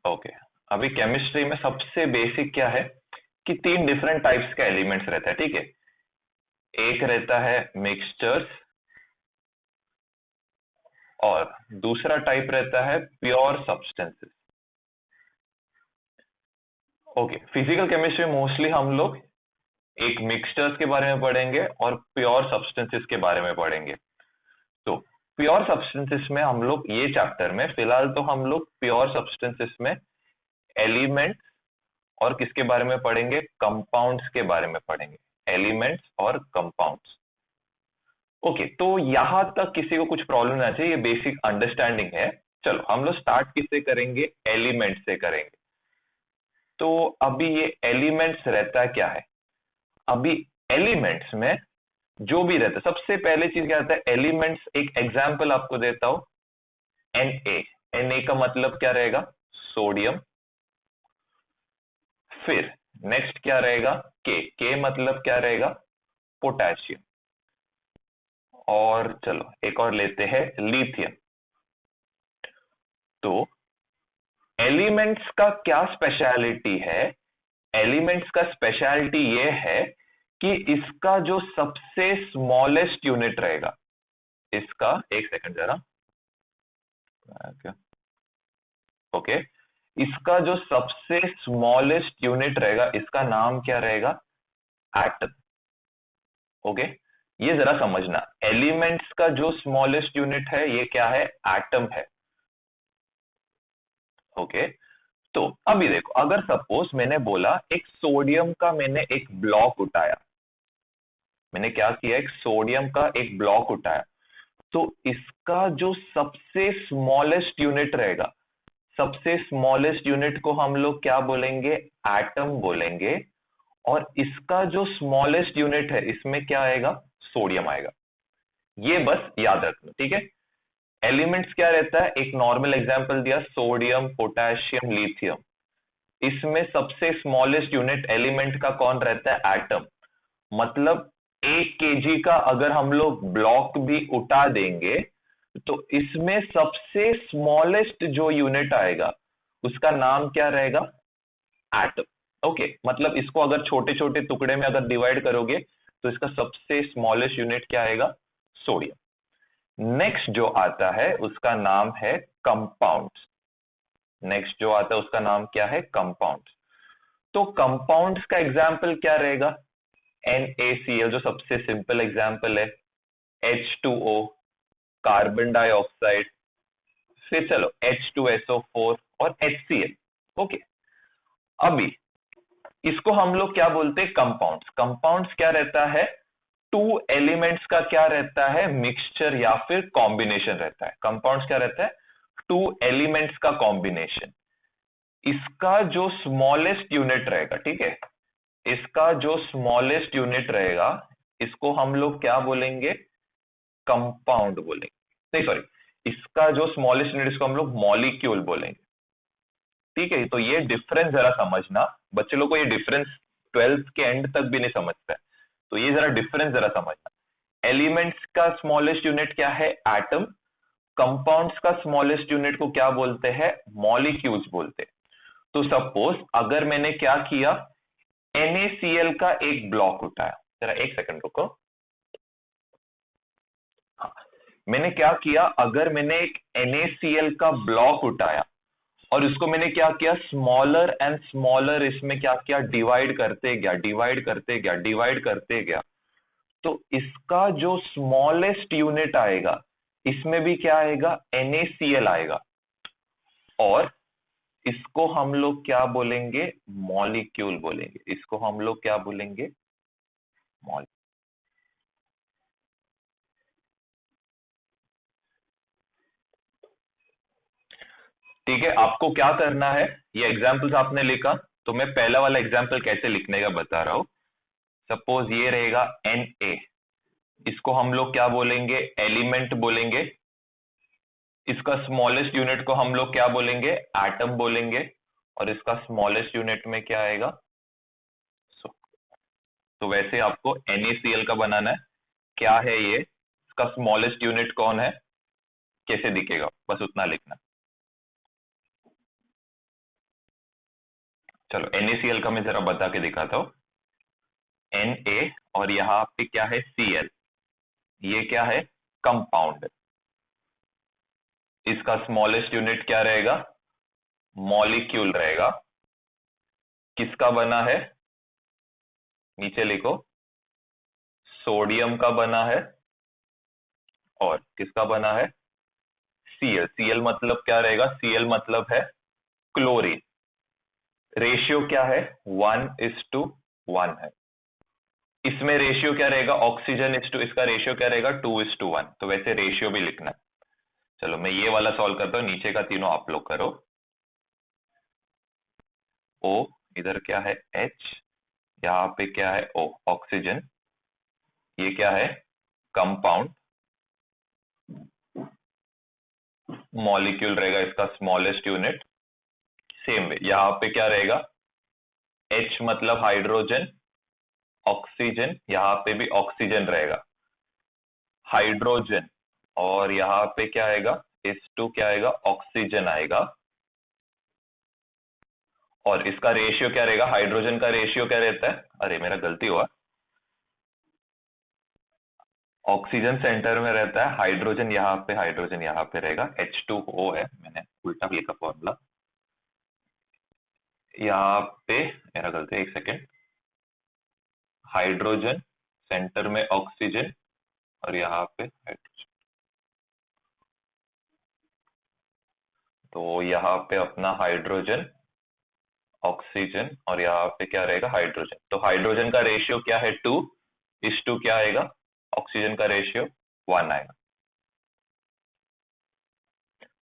Okay, अभी chemistry में सबसे बेसिक क्या है कि तीन डिफरेंट टाइप्स का एलिमेंट्स रहता है, ठीक है। एक रहता है मिक्सचर्स और दूसरा टाइप रहता है pure substances. Okay, physical chemistry mostly हम लोग एक मिक्सचर्स के बारे में पढ़ेंगे और प्योर सब्सटेंसेस के बारे में पढ़ेंगे। तो प्योर सब्सटेंसेस में हम लोग ये चैप्टर में फिलहाल तो हम लोग प्योर सब्सटेंसेस में एलिमेंट्स और किसके बारे में पढ़ेंगे, कंपाउंड्स के बारे में पढ़ेंगे, एलिमेंट्स और कंपाउंड्स। ओके, तो यहां तक किसी को कुछ प्रॉब्लम ना चाहिए, ये बेसिक अंडरस्टैंडिंग है। चलो हम लोग स्टार्ट किससे करेंगे, एलिमेंट से करेंगे। तो अभी ये एलिमेंट्स रहता क्या है, अभी एलिमेंट्स में जो भी रहता है, सबसे पहले चीज क्या रहता है एलिमेंट्स, एक एग्जांपल आपको देता हूं, Na का मतलब क्या रहेगा, सोडियम। फिर नेक्स्ट क्या रहेगा, के मतलब क्या रहेगा, पोटेशियम। और चलो एक और लेते हैं, लिथियम। तो एलिमेंट्स का क्या स्पेशलिटी है, एलिमेंट्स का स्पेशलिटी ये है कि इसका जो सबसे स्मॉलेस्ट यूनिट रहेगा, इसका एक सेकंड जरा, ओके, इसका जो सबसे स्मॉलेस्ट यूनिट रहेगा इसका नाम क्या रहेगा, एटम। ओके, ये जरा समझना, एलिमेंट्स का जो स्मॉलेस्ट यूनिट है ये क्या है, एटम है। ओके, तो अभी देखो, अगर सपोज मैंने बोला एक सोडियम का मैंने एक ब्लॉक उठाया, मैंने क्या किया, एक सोडियम का एक ब्लॉक उठाया, तो इसका जो सबसे स्मॉलेस्ट यूनिट रहेगा, सबसे स्मॉलेस्ट यूनिट को हम लोग क्या बोलेंगे, एटम बोलेंगे। और इसका जो स्मॉलेस्ट यूनिट है इसमें क्या आएगा, सोडियम आएगा। ये बस याद रखना, ठीक है। एलिमेंट्स क्या रहता है, एक नॉर्मल एग्जांपल दिया, सोडियम, पोटेशियम, लिथियम। इसमें सबसे स्मॉलेस्ट यूनिट एलिमेंट का कौन रहता है, एटम। मतलब 1 kg का अगर हम लोग ब्लॉक भी उठा देंगे तो इसमें सबसे स्मॉलेस्ट जो यूनिट आएगा उसका नाम क्या रहेगा, एटम। ओके, मतलब इसको अगर छोटे छोटे टुकड़े में अगर डिवाइड करोगे तो इसका सबसे स्मॉलेस्ट यूनिट क्या आएगा, सोडियम। नेक्स्ट जो आता है उसका नाम है कंपाउंड्स। नेक्स्ट जो आता है उसका नाम क्या है, कंपाउंड्स। तो कंपाउंड्स का एग्जाम्पल क्या रहेगा, NaCl जो सबसे सिंपल एग्जाम्पल है, H2O, कार्बन डाइऑक्साइड, फिर चलो H2SO4 और HCl। ओके, अभी इसको हम लोग क्या बोलते हैं, कंपाउंड्स। कंपाउंड्स क्या रहता है, टू एलिमेंट्स का क्या रहता है, मिक्सचर या फिर कॉम्बिनेशन रहता है। कंपाउंड्स क्या रहता है, टू एलिमेंट्स का कॉम्बिनेशन। इसका जो स्मॉलेस्ट यूनिट रहेगा, ठीक है, इसका जो स्मॉलेस्ट यूनिट रहेगा इसको हम लोग क्या बोलेंगे, कंपाउंड बोलेंगे, नहीं सॉरी, इसका जो स्मॉलेस्ट यूनिट इसको हम लोग मॉलिक्यूल बोलेंगे। ठीक है, तो ये डिफरेंस जरा समझना, बच्चे लोग को ये डिफरेंस 12th के एंड तक भी नहीं समझता है, तो ये जरा डिफरेंस जरा समझना। एलिमेंट्स का स्मॉलेस्ट यूनिट क्या है, एटम। कंपाउंड्स का स्मॉलेस्ट यूनिट को क्या बोलते हैं, मॉलिक्यूल्स बोलते हैं। तो सपोज अगर मैंने क्या किया, NaCl का एक ब्लॉक उठाया, जरा एक सेकंड रुको। हाँ, मैंने क्या किया, अगर मैंने एक NaCl का ब्लॉक उठाया और इसको मैंने क्या किया, स्मॉलर एंड स्मॉलर इसमें क्या किया, डिवाइड करते गया, डिवाइड करते गया, डिवाइड करते गया, तो इसका जो स्मॉलेस्ट यूनिट आएगा इसमें भी क्या आएगा, NaCl आएगा। और इसको हम लोग क्या बोलेंगे, मॉलिक्यूल बोलेंगे। इसको हम लोग क्या बोलेंगे, मॉलिक्यूल। ठीक है, आपको क्या करना है, ये एग्जाम्पल्स आपने लिखा, तो मैं पहला वाला एग्जाम्पल कैसे लिखने का बता रहा हूं। सपोज ये रहेगा Na, इसको हम लोग क्या बोलेंगे, एलिमेंट बोलेंगे। इसका स्मॉलेस्ट यूनिट को हम लोग क्या बोलेंगे, एटम बोलेंगे। और इसका स्मॉलेस्ट यूनिट में क्या आएगा, तो वैसे आपको NaCl का बनाना है। क्या है ये, इसका स्मॉलेस्ट यूनिट कौन है, कैसे दिखेगा, बस उतना लिखना। चलो NaCl का मैं जरा बता के दिखाता हूँ। Na और यहाँ पे क्या है Cl, ये क्या है कंपाउंड। इसका स्मॉलेस्ट यूनिट क्या रहेगा, मॉलिक्यूल रहेगा। किसका बना है, नीचे लिखो, सोडियम का बना है और किसका बना है Cl। Cl मतलब क्या रहेगा, Cl मतलब है क्लोरीन। रेशियो क्या है 1:1 है। इसमें रेशियो क्या रहेगा, ऑक्सीजन इस टू, इसका रेशियो क्या रहेगा 2:1। तो वैसे रेशियो भी लिखना है। चलो मैं ये वाला सॉल्व करता हूँ, नीचे का तीनों आप लोग करो। O, इधर क्या है H, यहाँ पे क्या है O ऑक्सीजन, ये क्या है कंपाउंड, मॉलिक्यूल रहेगा इसका स्मॉलेस्ट यूनिट। सेम वे यहाँ पे क्या रहेगा, H मतलब हाइड्रोजन, ऑक्सीजन, यहाँ पे भी ऑक्सीजन रहेगा, हाइड्रोजन, और यहाँ पे क्या आएगा H2 क्या आएगा ऑक्सीजन आएगा। और इसका रेशियो क्या रहेगा, हाइड्रोजन का रेशियो क्या रहता है, अरे मेरा गलती हुआ, ऑक्सीजन सेंटर में रहता है, हाइड्रोजन यहाँ पे रहेगा, H2O है, मैंने उल्टा लिखा फॉर्मूला यहाँ पे, मेरा गलती है, एक सेकेंड, हाइड्रोजन सेंटर में ऑक्सीजन और यहाँ पे हाइड्रोजन। तो यहाँ पे अपना हाइड्रोजन, ऑक्सीजन और यहाँ पे क्या रहेगा हाइड्रोजन। तो हाइड्रोजन का रेशियो क्या है 2:2 क्या आएगा, ऑक्सीजन का रेशियो 1 आएगा।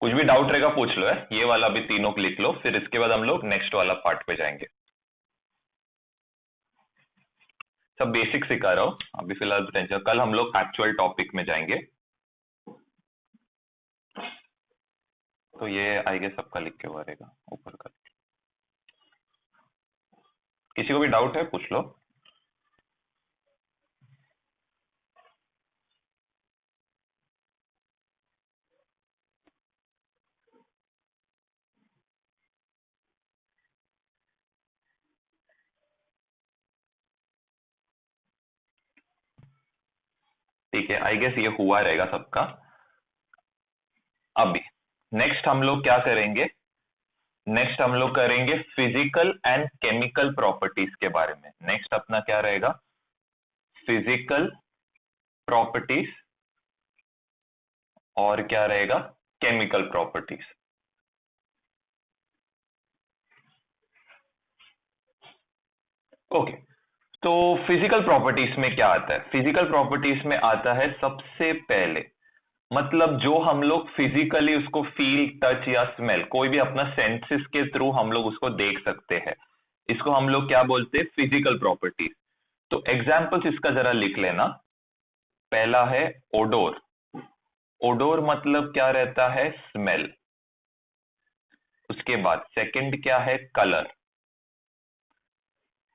कुछ भी डाउट रहेगा पूछ लो, है ये वाला भी तीनों को लिख लो, फिर इसके बाद हम लोग नेक्स्ट वाला पार्ट पे जाएंगे। सब बेसिक सिखा रहा हूँ अभी फिलहाल, टेंशन, कल हम लोग एक्चुअल टॉपिक में जाएंगे। तो ये आई गेस सबका लिख के हुआ रहेगा ऊपर का। किसी को भी डाउट है पूछ लो। ठीक है, आई गेस ये हुआ रहेगा सबका। अभी नेक्स्ट हम लोग क्या करेंगे, नेक्स्ट हम लोग करेंगे फिजिकल एंड केमिकल प्रॉपर्टीज के बारे में। नेक्स्ट अपना क्या रहेगा, फिजिकल प्रॉपर्टीज और क्या रहेगा केमिकल प्रॉपर्टीज। ओके, तो फिजिकल प्रॉपर्टीज में क्या आता है, फिजिकल प्रॉपर्टीज में आता है सबसे पहले, मतलब जो हम लोग फिजिकली उसको फील, टच या स्मेल, कोई भी अपना सेंसेस के थ्रू हम लोग उसको देख सकते हैं, इसको हम लोग क्या बोलते हैं फिजिकल प्रॉपर्टीज। तो एग्जाम्पल्स इसका जरा लिख लेना। पहला है ओडोर, ओडोर मतलब क्या रहता है स्मेल। उसके बाद सेकंड क्या है कलर,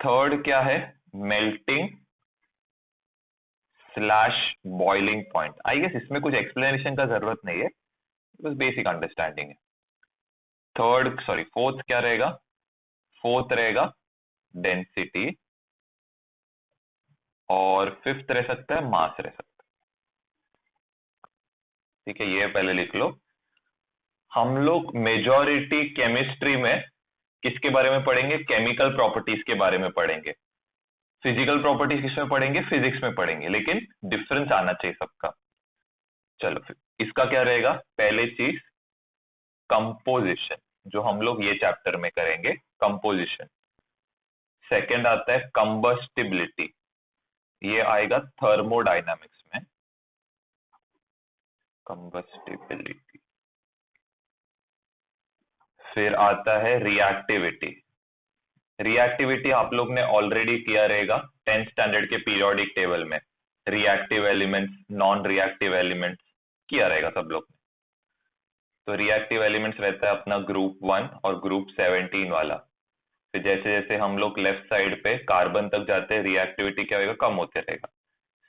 थर्ड क्या है melting slash boiling point. I guess इसमें कुछ एक्सप्लेनेशन का जरूरत नहीं है, बस बेसिक अंडरस्टैंडिंग है। थर्ड सॉरी फोर्थ क्या रहेगा, फोर्थ रहेगा डेंसिटी, और फिफ्थ रह सकता है मास रह सकता है। ठीक है, ये पहले लिख लो। हम लोग मेजॉरिटी केमिस्ट्री में किसके बारे में पढ़ेंगे, केमिकल प्रॉपर्टीज के बारे में पढ़ेंगे। फिजिकल प्रॉपर्टीज किसमें पढ़ेंगे, फिजिक्स में पढ़ेंगे, लेकिन डिफरेंस आना चाहिए सबका। चलो फिर इसका क्या रहेगा, पहले चीज कंपोजिशन, जो हम लोग ये चैप्टर में करेंगे कंपोजिशन। सेकंड आता है कंबस्टिबिलिटी, ये आएगा थर्मोडायनामिक्स में, कंबस्टिबिलिटी। फिर आता है रिएक्टिविटी, रिएक्टिविटी आप लोग ने ऑलरेडी किया रहेगा 10th स्टैंडर्ड के पीरियोडिक टेबल में, reactive elements non reactive elements किया रहेगा सब लोग ने। तो रिएक्टिव एलिमेंट्स रहता है अपना ग्रुप 1 और ग्रुप 17 वाला। फिर जैसे जैसे हम लोग लेफ्ट साइड पे कार्बन तक जाते हैं, रिएक्टिविटी क्या होगा, कम होते रहेगा।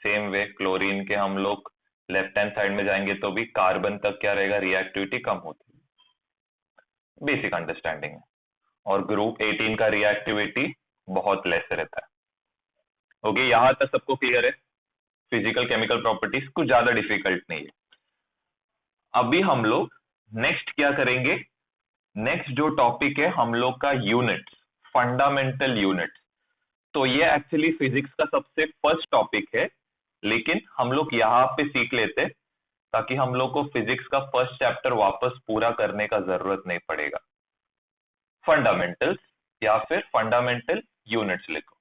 सेम वे क्लोरीन के हम लोग लेफ्ट हैंड साइड में जाएंगे तो भी कार्बन तक क्या रहेगा, रिएक्टिविटी कम होती है। बेसिक अंडरस्टैंडिंग है। और ग्रुप 18 का रिएक्टिविटी बहुत लेस रहता है। ओके, यहां तक सबको क्लियर है? फिजिकल केमिकल प्रॉपर्टीज कुछ ज्यादा डिफिकल्ट नहीं है। अभी हम लोग नेक्स्ट क्या करेंगे? नेक्स्ट जो टॉपिक है हम लोग का यूनिट्स, फंडामेंटल यूनिट्स। तो ये एक्चुअली फिजिक्स का सबसे फर्स्ट टॉपिक है, लेकिन हम लोग यहाँ पे सीख लेते ताकि हम लोग को फिजिक्स का फर्स्ट चैप्टर वापस पूरा करने का जरूरत नहीं पड़ेगा। फंडामेंटल्स या फिर फंडामेंटल यूनिट्स लिखो।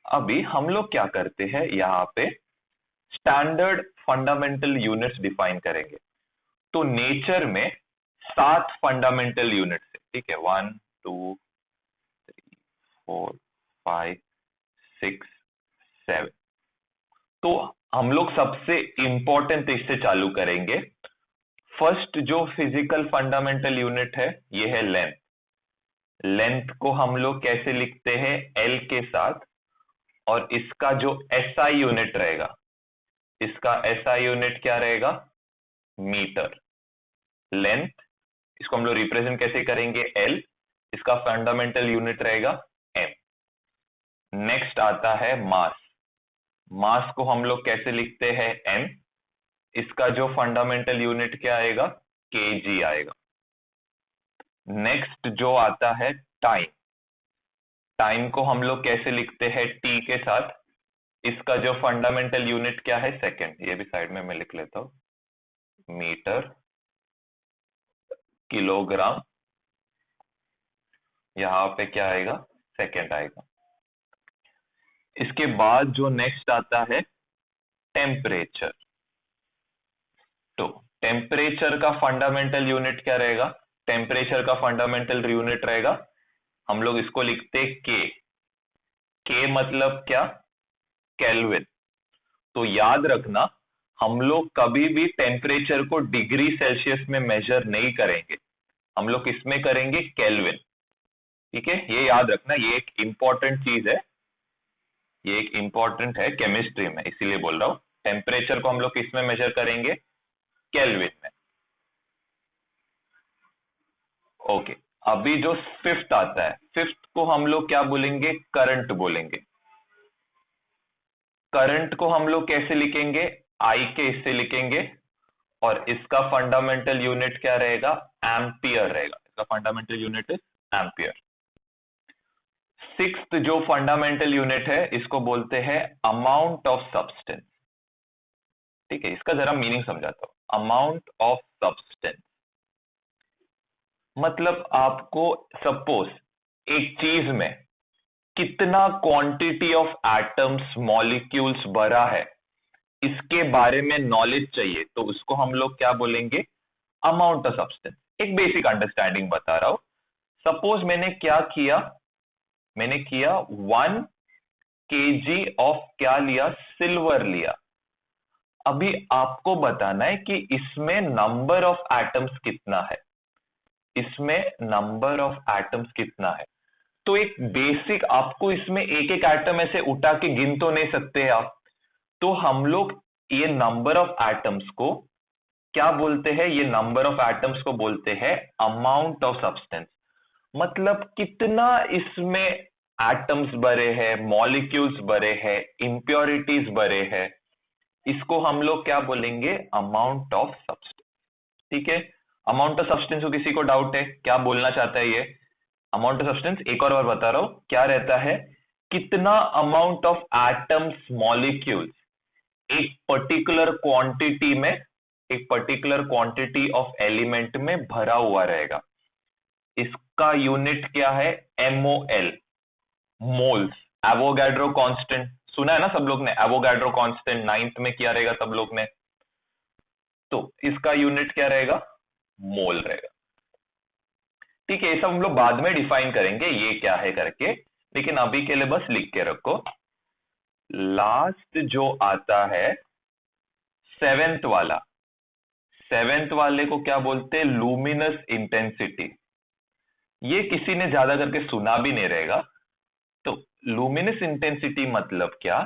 अभी हम लोग क्या करते हैं, यहाँ पे स्टैंडर्ड फंडामेंटल यूनिट्स डिफाइन करेंगे। तो नेचर में 7 फंडामेंटल यूनिट्स है, ठीक है? 1 2 3 4 5 6 7। तो हम लोग सबसे इंपॉर्टेंट इससे चालू करेंगे। फर्स्ट जो फिजिकल फंडामेंटल यूनिट है ये है लेंथ। लेंथ को हम लोग कैसे लिखते हैं? एल के साथ, और इसका जो एसआई यूनिट रहेगा, इसका एसआई यूनिट क्या रहेगा? मीटर। लेंथ, इसको हम लोग रिप्रेजेंट कैसे करेंगे? एल। इसका फंडामेंटल यूनिट रहेगा एम। नेक्स्ट आता है मास। मास को हम लोग कैसे लिखते हैं? एम। इसका जो फंडामेंटल यूनिट क्या आएगा? केजी आएगा। नेक्स्ट जो आता है टाइम। टाइम को हम लोग कैसे लिखते हैं? टी के साथ। इसका जो फंडामेंटल यूनिट क्या है? सेकंड। ये भी साइड में मैं लिख लेता हूं, मीटर किलोग्राम, यहां पे क्या आएगा? सेकंड आएगा। इसके बाद जो नेक्स्ट आता है टेम्परेचर। तो टेम्परेचर का फंडामेंटल यूनिट क्या रहेगा? टेम्परेचर का फंडामेंटल यूनिट रहेगा, हम लोग इसको लिखते के। के मतलब क्या? केल्विन। तो याद रखना, हम लोग कभी भी टेम्परेचर को डिग्री सेल्सियस में मेजर नहीं करेंगे, हम लोग किसमें करेंगे? केल्विन। ठीक है, ये याद रखना, ये एक इंपॉर्टेंट चीज है, ये एक इंपॉर्टेंट है केमिस्ट्री में, इसीलिए बोल रहा हूं। टेम्परेचर को हम लोग किसमें मेजर करेंगे? केल्विन में। ओके, अभी जो फिफ्थ आता है, फिफ्थ को हम लोग क्या बोलेंगे? करंट बोलेंगे। करंट को हम लोग कैसे लिखेंगे? आई के इससे लिखेंगे, और इसका फंडामेंटल यूनिट क्या रहेगा? एम्पियर रहेगा। इसका fundamental unit is ampere. Sixth जो फंडामेंटल यूनिट है, इसको बोलते हैं अमाउंट ऑफ सब्सटेंस। ठीक है, इसका जरा मीनिंग समझाता हूं। अमाउंट ऑफ सब्सटेंस मतलब आपको सपोज एक चीज में कितना क्वांटिटी ऑफ एटम्स, मॉलिक्यूल्स भरा है, इसके बारे में नॉलेज चाहिए, तो उसको हम लोग क्या बोलेंगे? Amount of substance. एक बेसिक अंडरस्टैंडिंग बता रहा हूं। सपोज मैंने क्या किया? मैंने किया 1 केजी ऑफ क्या लिया? सिल्वर लिया। अभी आपको बताना है कि इसमें नंबर ऑफ एटम्स कितना है, इसमें नंबर ऑफ एटम्स कितना है। तो एक बेसिक, आपको इसमें एक एक एटम ऐसे उठा के गिन तो नहीं सकते आप, तो हम लोग ये नंबर ऑफ एटम्स को क्या बोलते हैं? ये नंबर ऑफ एटम्स को बोलते हैं अमाउंट ऑफ सब्सटेंस। मतलब कितना इसमें एटम्स भरे हैं, मॉलिक्यूल्स भरे हैं, इंप्योरिटीज भरे हैं, इसको हम लोग क्या बोलेंगे? Amount of substance. ठीक है, अमाउंट ऑफ सब्सटेंस को किसी को डाउट है? क्या बोलना चाहता है ये? अमाउंट ऑफ सब्सटेंस एक और बार बता रहा हूं, क्या रहता है? कितना अमाउंट ऑफ एटम्स, मॉलिक्यूल्स एक पर्टिकुलर क्वांटिटी में, एक पर्टिकुलर क्वांटिटी ऑफ एलिमेंट में भरा हुआ रहेगा। इसका यूनिट क्या है? MOL, moles. एवोगाड्रो कांस्टेंट सुना है ना सब लोग ने? एवोगाड्रो कांस्टेंट 9th में किया रहेगा सब लोग ने। तो इसका यूनिट क्या रहेगा? मोल रहेगा। ठीक है, ये सब हम लोग बाद में डिफाइन करेंगे ये क्या है करके, लेकिन अभी के लिए बस लिख के रखो। लास्ट जो आता है सेवेंथ वाला, सेवेंथ वाले को क्या बोलते हैं? Luminous intensity. ये किसी ने ज्यादा करके सुना भी नहीं रहेगा। तो लुमिनस इंटेंसिटी मतलब क्या?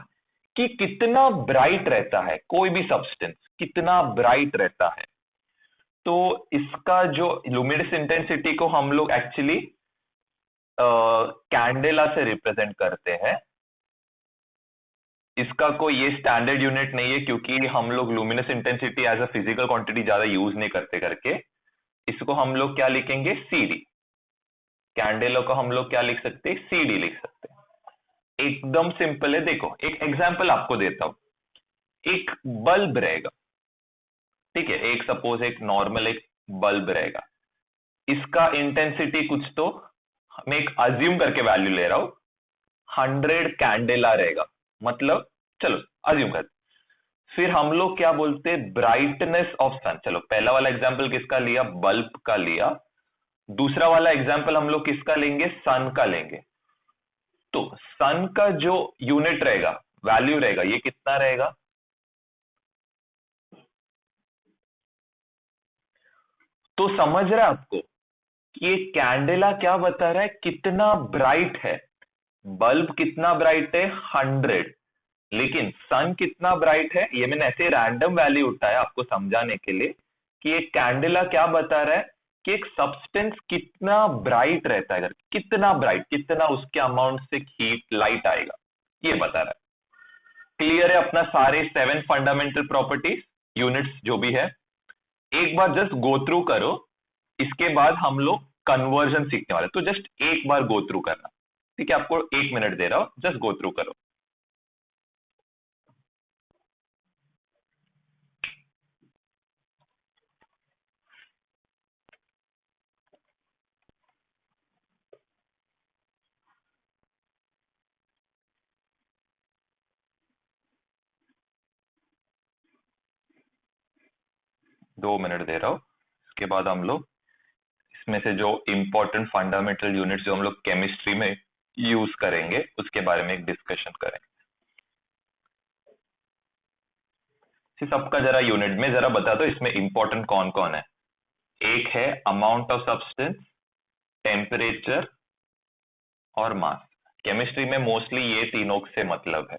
कि कितना ब्राइट रहता है कोई भी सब्सटेंस, कितना ब्राइट रहता है। तो इसका जो लुमिनस इंटेंसिटी को हम लोग एक्चुअली कैंडेला से रिप्रेजेंट करते हैं। इसका कोई ये स्टैंडर्ड यूनिट नहीं है, क्योंकि हम लोग luminous intensity as a physical quantity ज्यादा यूज नहीं करते करके इसको हम लोग क्या लिखेंगे, सीडी। कैंडेला को हम लोग क्या लिख सकते हैं, सीडी लिख सकते हैं। एकदम सिंपल है। देखो एक एग्जांपल आपको देता हूं। एक बल्ब रहेगा, ठीक है, एक सपोज एक नॉर्मल एक बल्ब रहेगा। इसका इंटेंसिटी कुछ तो मैं एक अज्यूम करके वैल्यू ले रहा हूं, 100 कैंडेला रहेगा। मतलब चलो अज्यूम कर, फिर हम लोग क्या बोलते हैं, ब्राइटनेस ऑफ सन। चलो पहला वाला एग्जांपल किसका लिया, बल्ब का लिया। दूसरा वाला एग्जांपल हम लोग किसका लेंगे, सन का लेंगे। तो सन का जो यूनिट रहेगा, वैल्यू रहेगा, ये कितना रहेगा। तो समझ रहे हैं आपको कि ये कैंडेला क्या बता रहा है, कितना ब्राइट है। बल्ब कितना ब्राइट है, 100। लेकिन सन कितना ब्राइट है, ये मैंने ऐसे रैंडम वैल्यू उठाया आपको समझाने के लिए कि ये कैंडेला क्या बता रहा है कि एक सब्सटेंस कितना ब्राइट रहता है, कितना ब्राइट, कितना उसके अमाउंट से हीट लाइट आएगा, ये बता रहा है। क्लियर है अपना सारे 7 फंडामेंटल प्रॉपर्टीज, यूनिट्स जो भी है। एक बार जस्ट गो थ्रू करो, इसके बाद हम लोग कन्वर्जन सीखने वाले। तो जस्ट एक बार गो थ्रू करना, ठीक है, आपको 1 मिनट दे रहा हूं, जस्ट गो थ्रू करो। दो मिनट दे रहा हूं, इसके बाद हम लोग इसमें से जो इंपॉर्टेंट फंडामेंटल यूनिट्स जो हम लोग केमिस्ट्री में यूज करेंगे उसके बारे में एक डिस्कशन करेंगे। सबका जरा यूनिट में जरा बता दो, इसमें इंपॉर्टेंट कौन कौन है। एक है अमाउंट ऑफ सब्सटेंस, टेम्परेचर और मास। केमिस्ट्री में मोस्टली ये तीनों से मतलब है,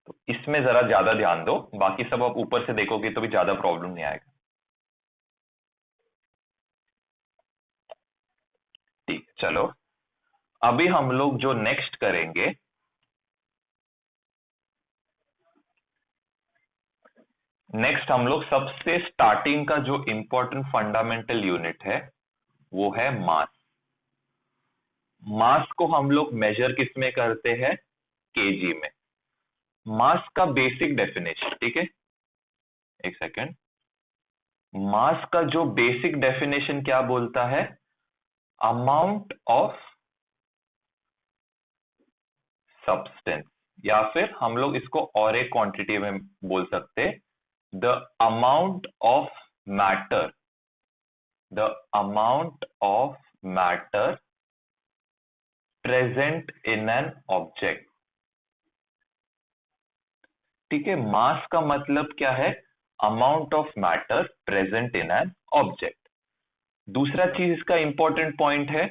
तो इसमें जरा ज्यादा ध्यान दो। बाकी सब आप ऊपर से देखोगे तो भी ज्यादा प्रॉब्लम नहीं आएगा। ठीक, चलो अभी हम लोग जो नेक्स्ट करेंगे, नेक्स्ट हम लोग सबसे स्टार्टिंग का जो इंपॉर्टेंट फंडामेंटल यूनिट है वो है मास। मास को हम लोग मेजर किस में करते हैं, केजी में। मास का बेसिक डेफिनेशन, ठीक है, एक सेकेंड। मास का जो बेसिक डेफिनेशन क्या बोलता है, अमाउंट ऑफ सब्सटेंस, या फिर हम लोग इसको और एक क्वांटिटी में बोल सकते, the amount of matter, the amount of matter present in an object. ठीक है, मास का मतलब क्या है, amount of matter present in an object. दूसरा चीज इसका इंपॉर्टेंट पॉइंट है,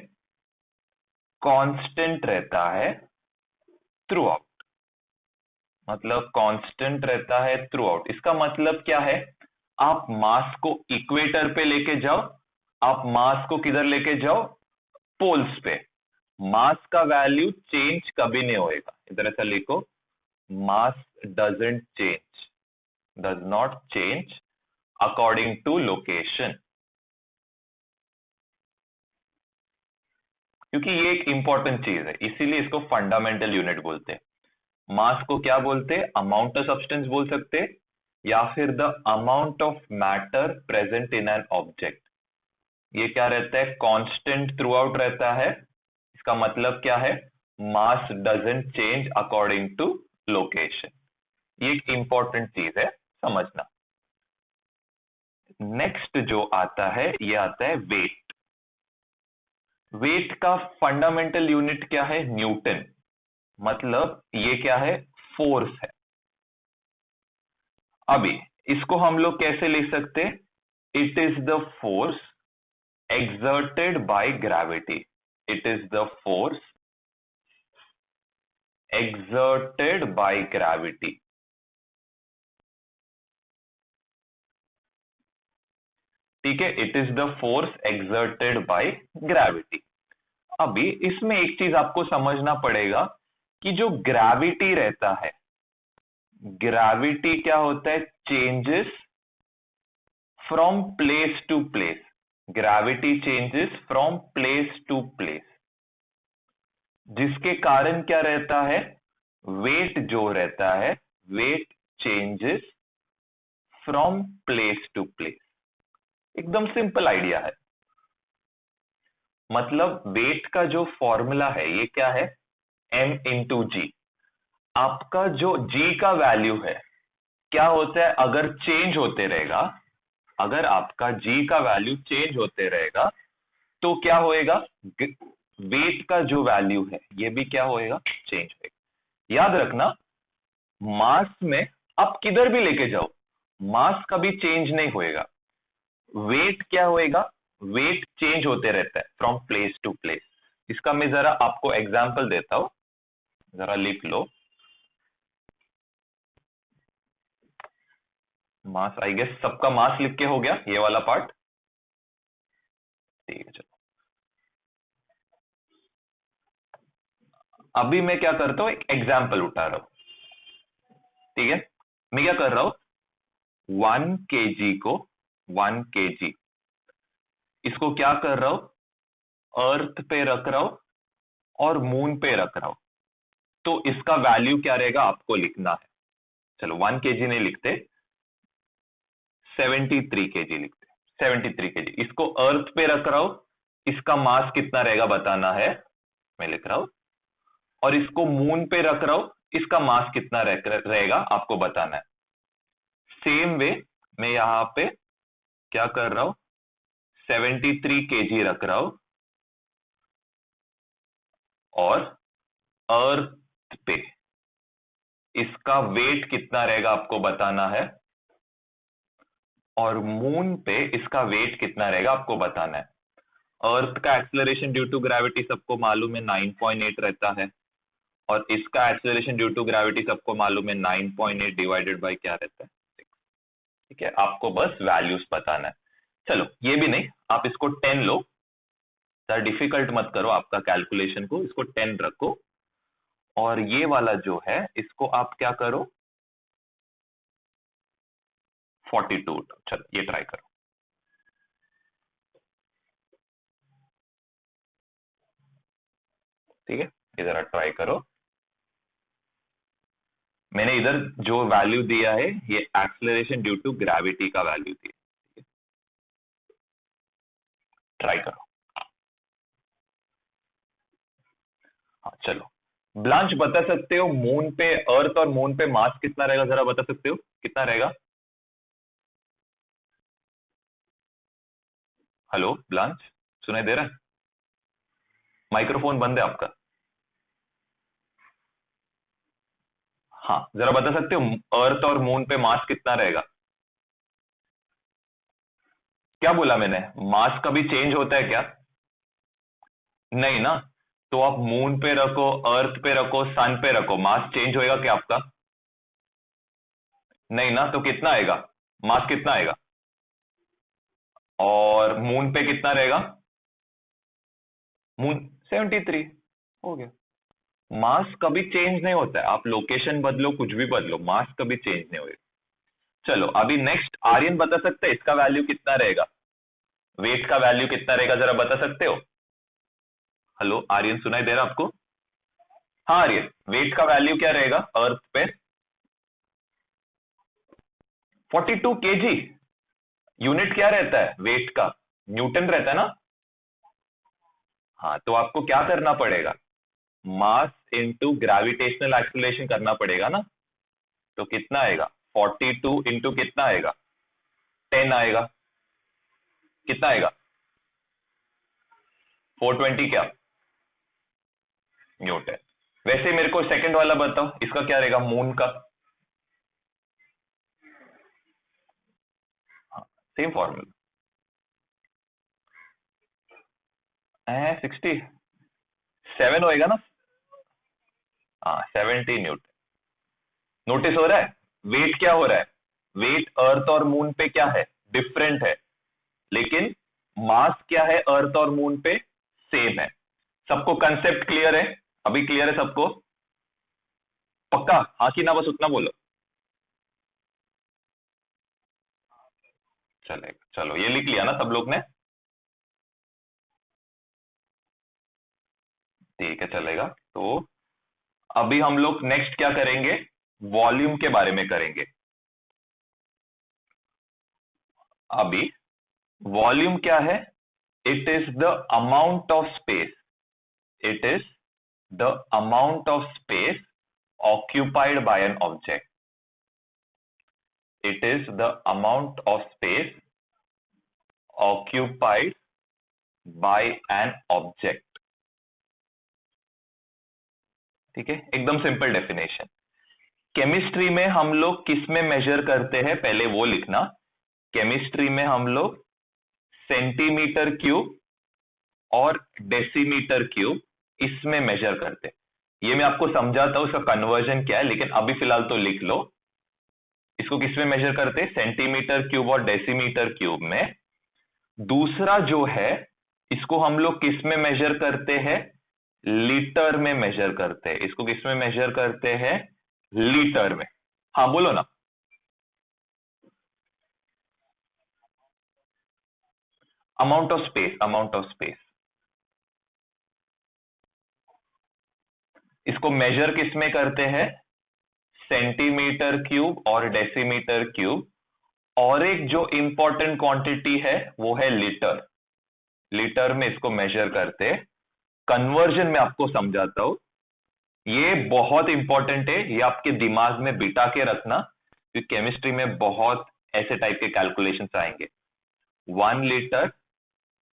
कांस्टेंट रहता है थ्रू आउट। मतलब कांस्टेंट रहता है थ्रू आउट, इसका मतलब क्या है, आप मास को इक्वेटर पे लेके जाओ, आप मास को किधर लेके जाओ, पोल्स पे, मास का वैल्यू चेंज कभी नहीं होएगा। इधर ऐसा लिखो, mass doesn't change, does not change according to location. क्योंकि ये एक इंपॉर्टेंट चीज है, इसीलिए इसको फंडामेंटल यूनिट बोलते हैं। मास को क्या बोलते हैं, अमाउंट ऑफ सब्सटेंस बोल सकते, या फिर the amount of matter present in an object. ये क्या रहता है, कांस्टेंट थ्रू आउट रहता है। इसका मतलब क्या है, mass doesn't change according to location. ये एक इंपॉर्टेंट चीज है, समझना। नेक्स्ट जो आता है, ये आता है वेट। वेट का फंडामेंटल यूनिट क्या है, न्यूटन। मतलब ये क्या है, फोर्स है। अभी इसको हम लोग कैसे लिख सकते हैं, it is the force exerted by gravity, it is the force exerted by gravity। ठीक है, it is the force exerted by gravity. अभी इसमें एक चीज आपको समझना पड़ेगा कि जो ग्रेविटी रहता है, ग्रेविटी क्या होता है, changes from place to place. Gravity changes from place to place, जिसके कारण क्या रहता है, वेट जो रहता है, weight changes from place to place. एकदम सिंपल आइडिया है। मतलब वेट का जो फॉर्मूला है ये क्या है, m इंटू जी। आपका जो g का वैल्यू है क्या होता है, अगर चेंज होते रहेगा, अगर आपका g का वैल्यू चेंज होते रहेगा तो क्या होएगा, वेट का जो वैल्यू है ये भी क्या होएगा, चेंज होएगा। याद रखना, मास में आप किधर भी लेके जाओ, मास कभी चेंज नहीं होएगा, वेट क्या होएगा, वेट चेंज होते रहता है फ्रॉम प्लेस टू प्लेस। इसका मैं जरा आपको एग्जांपल देता हूं, जरा लिख लो। मास, आई गेस सबका मास लिख के हो गया ये वाला पार्ट, ठीक है। चलो अभी मैं क्या करता हूं, एक एग्जांपल उठा रहा हूं, ठीक है। मैं क्या कर रहा हूं, 1 kg को, 1 kg इसको क्या कर रहा हूं, अर्थ पे रख रहा हूं और मून पे रख रहा हूं। तो इसका वैल्यू क्या रहेगा आपको लिखना है। चलो 1 kg नहीं लिखते, 73 kg लिखते, 73 kg। इसको अर्थ पे रख रहा हूं, इसका मास कितना रहेगा बताना है, मैं लिख रहा हूं। और इसको मून पे रख रहा हूं, इसका मास कितना रहेगा आपको बताना है। सेम वे मैं यहां पे क्या कर रहा हूं, 73 kg रख रहा हूं और अर्थ पे इसका वेट कितना रहेगा आपको बताना है, और मून पे इसका वेट कितना रहेगा आपको बताना है। अर्थ का एक्सेलरेशन ड्यू टू ग्रेविटी सबको मालूम है 9.8 रहता है, और इसका एक्सेलरेशन ड्यू टू ग्रेविटी सबको मालूम है 9.8 डिवाइडेड बाय क्या रहता है, 6। ठीक है, आपको बस वैल्यूज बताना है। चलो ये भी नहीं, आप इसको 10 लो, सर डिफिकल्ट मत करो आपका कैलकुलेशन को, इसको 10 रखो। और ये वाला जो है इसको आप क्या करो, 42। चलो ये ट्राई करो, ठीक है, ये जरा ट्राई करो। मैंने इधर जो वैल्यू दिया है ये एक्सेलरेशन ड्यू टू ग्रेविटी का वैल्यू दिया, ट्राई करो। हाँ चलो, ब्लांच बता सकते हो मून पे, अर्थ और मून पे मास कितना रहेगा, जरा बता सकते हो कितना रहेगा। हेलो ब्लांच, सुनाई दे रहा है, माइक्रोफोन बंद है आपका। हाँ जरा बता सकते हो अर्थ और मून पे मास कितना रहेगा। क्या बोला मैंने, मास कभी चेंज होता है क्या, नहीं ना। तो आप मून पे रखो, अर्थ पे रखो, सन पे रखो, मास चेंज होएगा क्या आपका, नहीं ना। तो कितना आएगा, मास कितना आएगा, और मून पे कितना रहेगा, मून 73, हो गया। मास कभी चेंज नहीं होता है, आप लोकेशन बदलो कुछ भी बदलो, मास कभी चेंज नहीं होगा। चलो अभी नेक्स्ट, आर्यन बता सकते हैं इसका वैल्यू कितना रहेगा, वेट का वैल्यू कितना रहेगा जरा बता सकते हो। हेलो आर्यन, सुनाई दे रहा आपको। हाँ आर्यन, वेट का वैल्यू क्या रहेगा अर्थ पे, 42 kg। यूनिट क्या रहता है वेट का, न्यूटन रहता है ना। हाँ तो आपको क्या करना पड़ेगा, मास इंटू ग्रेविटेशनल एक्सीलरेशन करना पड़ेगा ना। तो कितना आएगा, 42 इंटू कितना आएगा, 10 आएगा, कितना आएगा, 420 क्या, न्यूटन। वैसे मेरे को सेकंड वाला बताओ, इसका क्या रहेगा मून का। हाँ सेम फॉर्मूला है, 67 होएगा ना। हाँ 70 न्यूटन। नोटिस हो रहा है, वेट क्या हो रहा है, वेट अर्थ और मून पे क्या है, डिफरेंट है। लेकिन मास क्या है अर्थ और मून पे, सेम है। सबको कंसेप्ट क्लियर है? अभी क्लियर है सबको? पक्का हाँ कि ना, बस उतना बोलो। चलेगा, चलो ये लिख लिया ना सब लोग ने? ठीक है, चलेगा। तो अभी हम लोग नेक्स्ट क्या करेंगे, वॉल्यूम के बारे में करेंगे। अभी वॉल्यूम क्या है? It is the amount of space, it is the amount of space occupied by an object. It is the amount of space occupied by an object. ठीक है, एकदम सिंपल डेफिनेशन। केमिस्ट्री में हम लोग किस में मेजर करते हैं, पहले वो लिखना। केमिस्ट्री में हम लोग सेंटीमीटर क्यूब और डेसीमीटर क्यूब इसमें मेजर करते हैं। ये मैं आपको समझाता हूं इसका कन्वर्जन क्या है, लेकिन अभी फिलहाल तो लिख लो। इसको किस में मेजर करते हैं, सेंटीमीटर क्यूब और डेसीमीटर क्यूब में। दूसरा जो है इसको हम लोग किस में मेजर करते हैं, लीटर में मेजर करते हैं। इसको किस में मेजर करते हैं, लीटर में। हाँ बोलो ना। Amount of space, amount of space. इसको मेजर किस में करते हैं, सेंटीमीटर क्यूब और डेसीमीटर क्यूब। और एक जो इंपॉर्टेंट क्वांटिटी है वो है लीटर, लीटर में इसको मेजर करते हैं। कन्वर्जन में आपको समझाता हूं, ये बहुत इंपॉर्टेंट है, ये आपके दिमाग में बिठा के रखना, क्योंकि केमिस्ट्री में बहुत ऐसे टाइप के कैलकुलेशंस आएंगे। 1 litre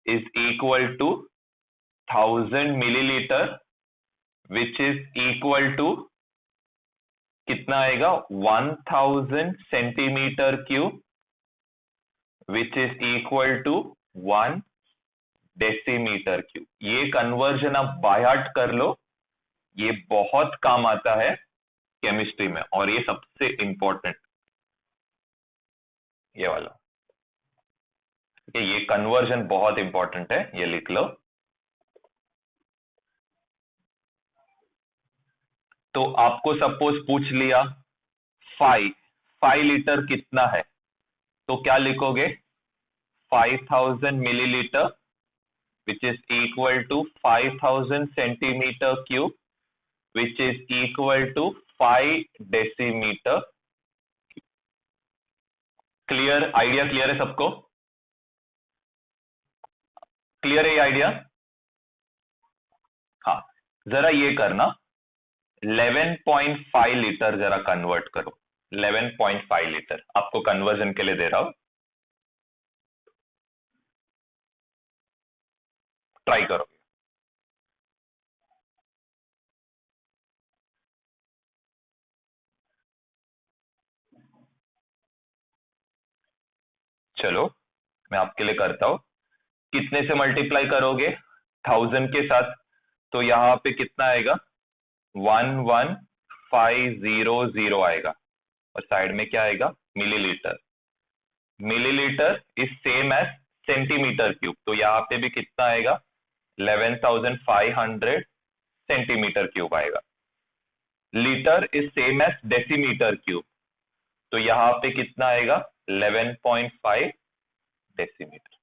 is equal to 1000 millilitre, which is equal to कितना आएगा, 1000 centimetre cube, which is equal to 1 decimetre cube. ये कन्वर्जन आप बाय हार्ट कर लो, ये बहुत काम आता है केमिस्ट्री में, और ये सबसे इंपॉर्टेंट ये वाला, ये कन्वर्जन बहुत इंपॉर्टेंट है, ये लिख लो। तो आपको सपोज पूछ लिया 5 लीटर कितना है, तो क्या लिखोगे, 5000 millilitre, which is equal to 5000 centimetre cube, which is equal to 5 decimetre. Clear, idea clear है सबको? क्लियर है ये आइडिया? हाँ, जरा ये करना, 11.5 लीटर जरा कन्वर्ट करो। 11.5 लीटर आपको कन्वर्जन के लिए दे रहा हूं, ट्राई करो। चलो मैं आपके लिए करता हूं, कितने से मल्टीप्लाई करोगे, 1000 के साथ, तो यहां पे कितना आएगा, 11500 आएगा, और साइड में क्या आएगा, millilitre. Millilitre is same as centimetre cube, तो यहां पे भी कितना आएगा, 11500 सेंटीमीटर क्यूब आएगा। Litre is same as decimetre cube, तो यहां पे कितना आएगा, 11.5 डेसीमीटर।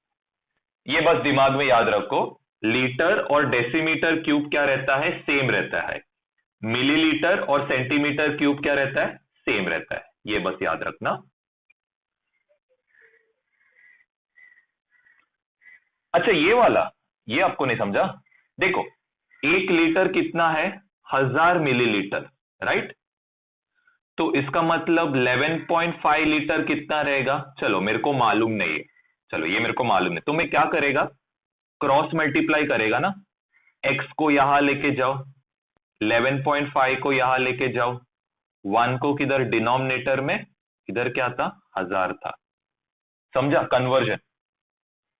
ये बस दिमाग में याद रखो, लीटर और डेसीमीटर क्यूब क्या रहता है, सेम रहता है। मिलीलीटर और सेंटीमीटर क्यूब क्या रहता है, सेम रहता है। ये बस याद रखना। अच्छा ये वाला, ये आपको नहीं समझा। देखो 1 लीटर कितना है, 1000 मिलीलीटर, राइट। तो इसका मतलब 11.5 लीटर कितना रहेगा, चलो मेरे को मालूम नहीं है, चलो ये मेरे को मालूम नहीं, तो मैं क्या करेगा, क्रॉस मल्टीप्लाई करेगा ना, x को यहां लेके जाओ, 11.5 को यहां लेके जाओ, 1 को किधर डिनोमिनेटर में, इधर क्या था, 1000 था। समझा कन्वर्जन,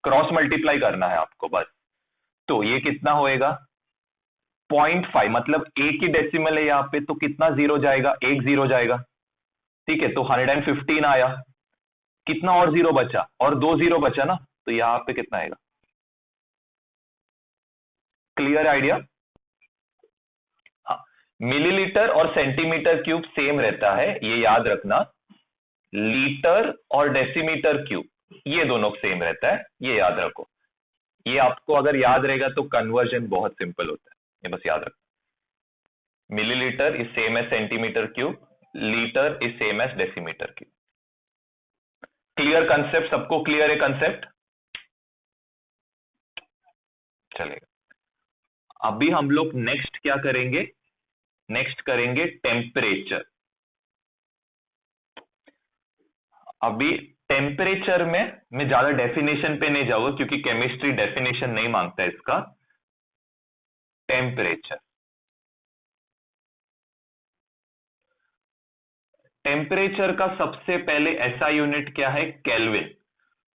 क्रॉस मल्टीप्लाई करना है आपको बस। तो ये कितना होएगा, 0.5, मतलब एक ही डेसिमल है यहाँ पे, तो कितना जीरो जाएगा, एक जीरो जाएगा, ठीक है। तो 115 आया, कितना और जीरो बचा, और 2 जीरो बचा ना, तो यहां पे कितना आएगा? Clear idea? हाँ, मिलीलीटर और सेंटीमीटर क्यूब सेम रहता है, ये याद रखना। लीटर और डेसीमीटर क्यूब ये दोनों सेम रहता है, ये याद रखो। ये आपको अगर याद रहेगा तो कन्वर्जन बहुत सिंपल होता है, ये बस याद रखो। Millilitre is same as centimetre cube, litre is same as decimetre cube. Clear concept? सबको क्लियर है कंसेप्ट? चलेगा। अभी हम लोग नेक्स्ट क्या करेंगे? नेक्स्ट करेंगे टेम्परेचर। अभी टेम्परेचर में मैं ज्यादा डेफिनेशन पे नहीं जाऊंगा क्योंकि केमिस्ट्री डेफिनेशन नहीं मांगता है इसका। टेम्परेचर, टेम्परेचर का सबसे पहले ऐसा यूनिट क्या है? केल्विन।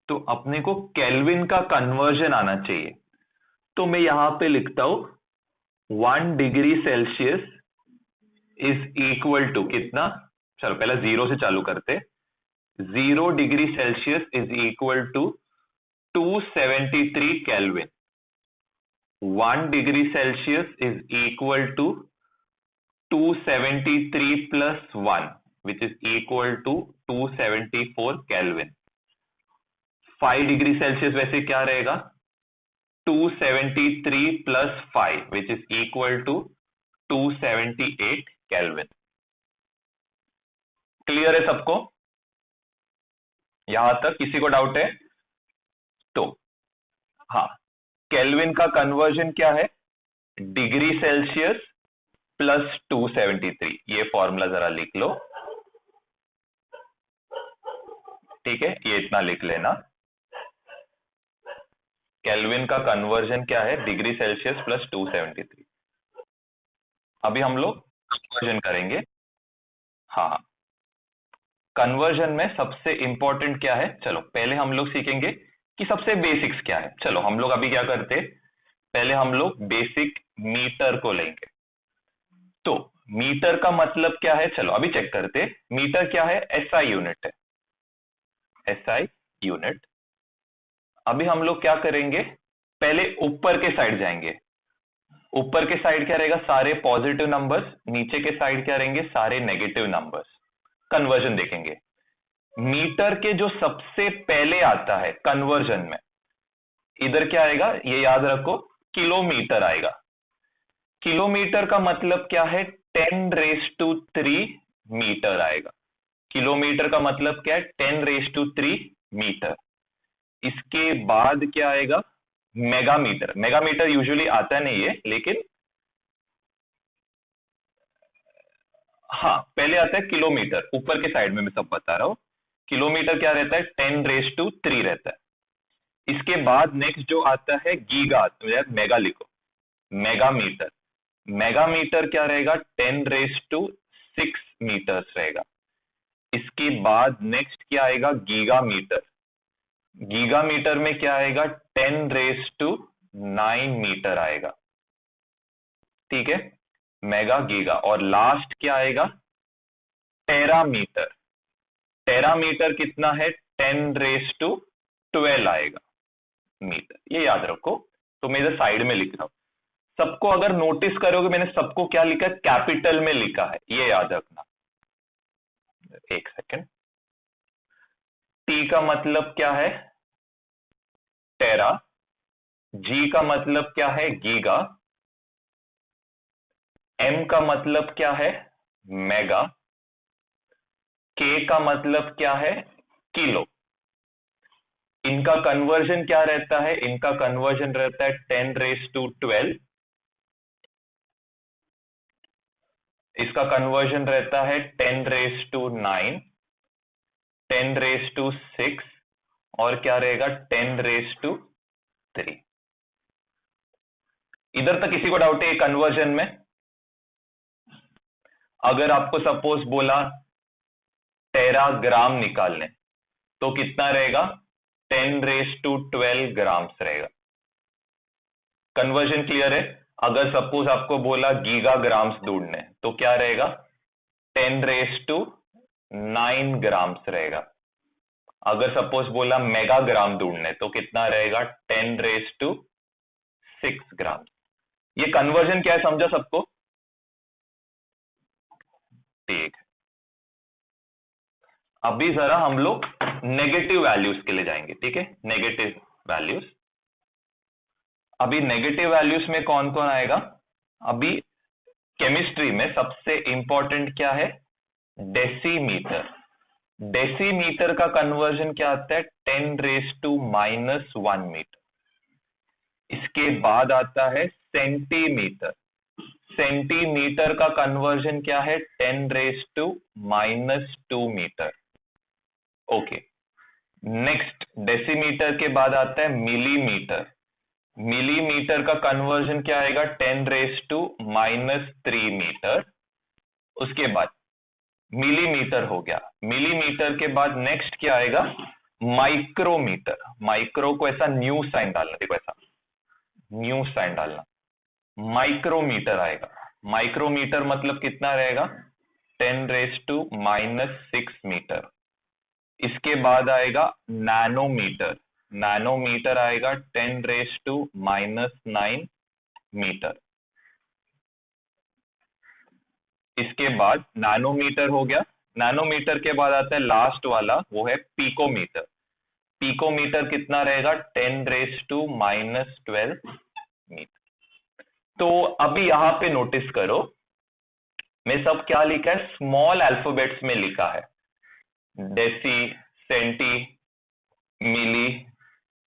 तो अपने को केल्विन का कन्वर्जन आना चाहिए। तो मैं यहां पे लिखता हूं 1 degree Celsius is equal to कितना? चलो पहले जीरो से चालू करते। 0 degree Celsius is equal to 273 kelvin. 1 degree Celsius is equal to 273 plus 1 which is equal to 274 kelvin. 5 degree Celsius वैसे क्या रहेगा? 273 plus 5 which is equal to 278 kelvin. Clear है सबको? यहां तक किसी को डाउट है? तो हाँ, केल्विन का कन्वर्जन क्या है? Degree Celsius plus 273। ये फॉर्मूला जरा लिख लो, ठीक है? ये इतना लिख लेना। केल्विन का कन्वर्जन क्या है? Degree Celsius plus 273। अभी हम लोग कन्वर्जन करेंगे। हाँ, कन्वर्जन में सबसे इंपॉर्टेंट क्या है? चलो पहले हम लोग सीखेंगे कि सबसे बेसिक्स क्या है। चलो हम लोग अभी क्या करते, पहले हम लोग बेसिक मीटर को लेंगे। तो मीटर का मतलब क्या है? चलो अभी चेक करते। मीटर क्या है? एसआई यूनिट है, एसआई यूनिट। अभी हम लोग क्या करेंगे? पहले ऊपर के साइड जाएंगे। ऊपर के साइड क्या रहेगा? सारे पॉजिटिव नंबर्स। नीचे के साइड क्या रहेंगे? सारे नेगेटिव नंबर्स। कन्वर्जन देखेंगे। मीटर के जो सबसे पहले आता है कन्वर्जन में, इधर क्या आएगा? ये याद रखो, किलोमीटर आएगा। किलोमीटर का मतलब क्या है? 10⁻³ मीटर आएगा। किलोमीटर का मतलब क्या है? 10⁻³ मीटर। इसके बाद क्या आएगा? मेगामीटर। मेगामीटर यूजुअली आता नहीं है, लेकिन हाँ पहले आता है किलोमीटर। ऊपर के साइड में मैं सब बता रहा हूं। किलोमीटर क्या रहता है? 10⁻³ रहता है। इसके बाद नेक्स्ट जो आता है गीगा, मेगा लिखो, मेगामीटर। मेगामीटर क्या रहेगा? 10⁻6 मीटर्स रहेगा। इसके बाद नेक्स्ट क्या आएगा? गीगामीटर। गीगामीटर में क्या आएगा? 10⁻9 मीटर आएगा, ठीक है? Mega, giga. और लास्ट क्या आएगा? टेरामीटर। टेरामीटर कितना है? 10⁻12 आएगा मीटर। ये याद रखो। तो मैं इधर साइड में लिख रहा हूं। सबको अगर नोटिस करोगे, मैंने सबको क्या लिखा है? कैपिटल में लिखा है, ये याद रखना। एक सेकेंड। टी का मतलब क्या है? टेरा। जी का मतलब क्या है? गीगा। एम का मतलब क्या है? मेगा। के का मतलब क्या है? किलो। इनका कन्वर्जन क्या रहता है? इनका कन्वर्जन रहता है 10⁻12। इसका कन्वर्जन रहता है 10⁻9, 10⁻6 और क्या रहेगा? 10⁻3। इधर तक किसी को डाउट है कन्वर्जन में? अगर आपको सपोज बोला टेराग्राम निकालने, तो कितना रहेगा? 10⁻12 ग्राम्स रहेगा। कन्वर्जन क्लियर है? अगर सपोज आपको बोला गीगाग्राम्स ढूंढने, तो क्या रहेगा? 10⁻9 ग्राम्स रहेगा। अगर सपोज बोला मेगाग्राम ढूंढने तो कितना रहेगा, 10⁶ ग्राम। ये कन्वर्जन क्या है समझा सबको? ठीक है। अभी जरा हम लोग नेगेटिव वैल्यूज के लिए जाएंगे, ठीक है, नेगेटिव वैल्यूज। अभी नेगेटिव वैल्यूज में कौन कौन आएगा? अभी केमिस्ट्री में सबसे इंपॉर्टेंट क्या है? डेसीमीटर। डेसीमीटर का कन्वर्जन क्या आता है? 10⁻⁻1 मीटर। इसके बाद आता है सेंटीमीटर। सेंटीमीटर का कन्वर्जन क्या है? 10⁻⁻2 मीटर। ओके। नेक्स्ट डेसीमीटर के बाद आता है मिलीमीटर। मिलीमीटर का कन्वर्जन क्या आएगा? 10⁻³ मीटर। उसके बाद मिलीमीटर हो गया। मिलीमीटर के बाद नेक्स्ट क्या आएगा? माइक्रोमीटर। माइक्रो को ऐसा न्यू साइन डालना, देखो ऐसा न्यू साइन डालना, माइक्रोमीटर आएगा। माइक्रोमीटर मतलब कितना रहेगा? 10⁻⁻6 मीटर। इसके बाद आएगा नैनोमीटर। नैनोमीटर आएगा 10⁻⁹ मीटर। इसके बाद नैनोमीटर हो गया। नैनोमीटर के बाद आता है लास्ट वाला, वो है पिकोमीटर। पिकोमीटर कितना रहेगा? 10⁻⁻12 मीटर। तो अभी यहां पे नोटिस करो, मैं सब क्या लिखा है? स्मॉल अल्फाबेट्स में लिखा है। डेसी, सेंटी, मिली,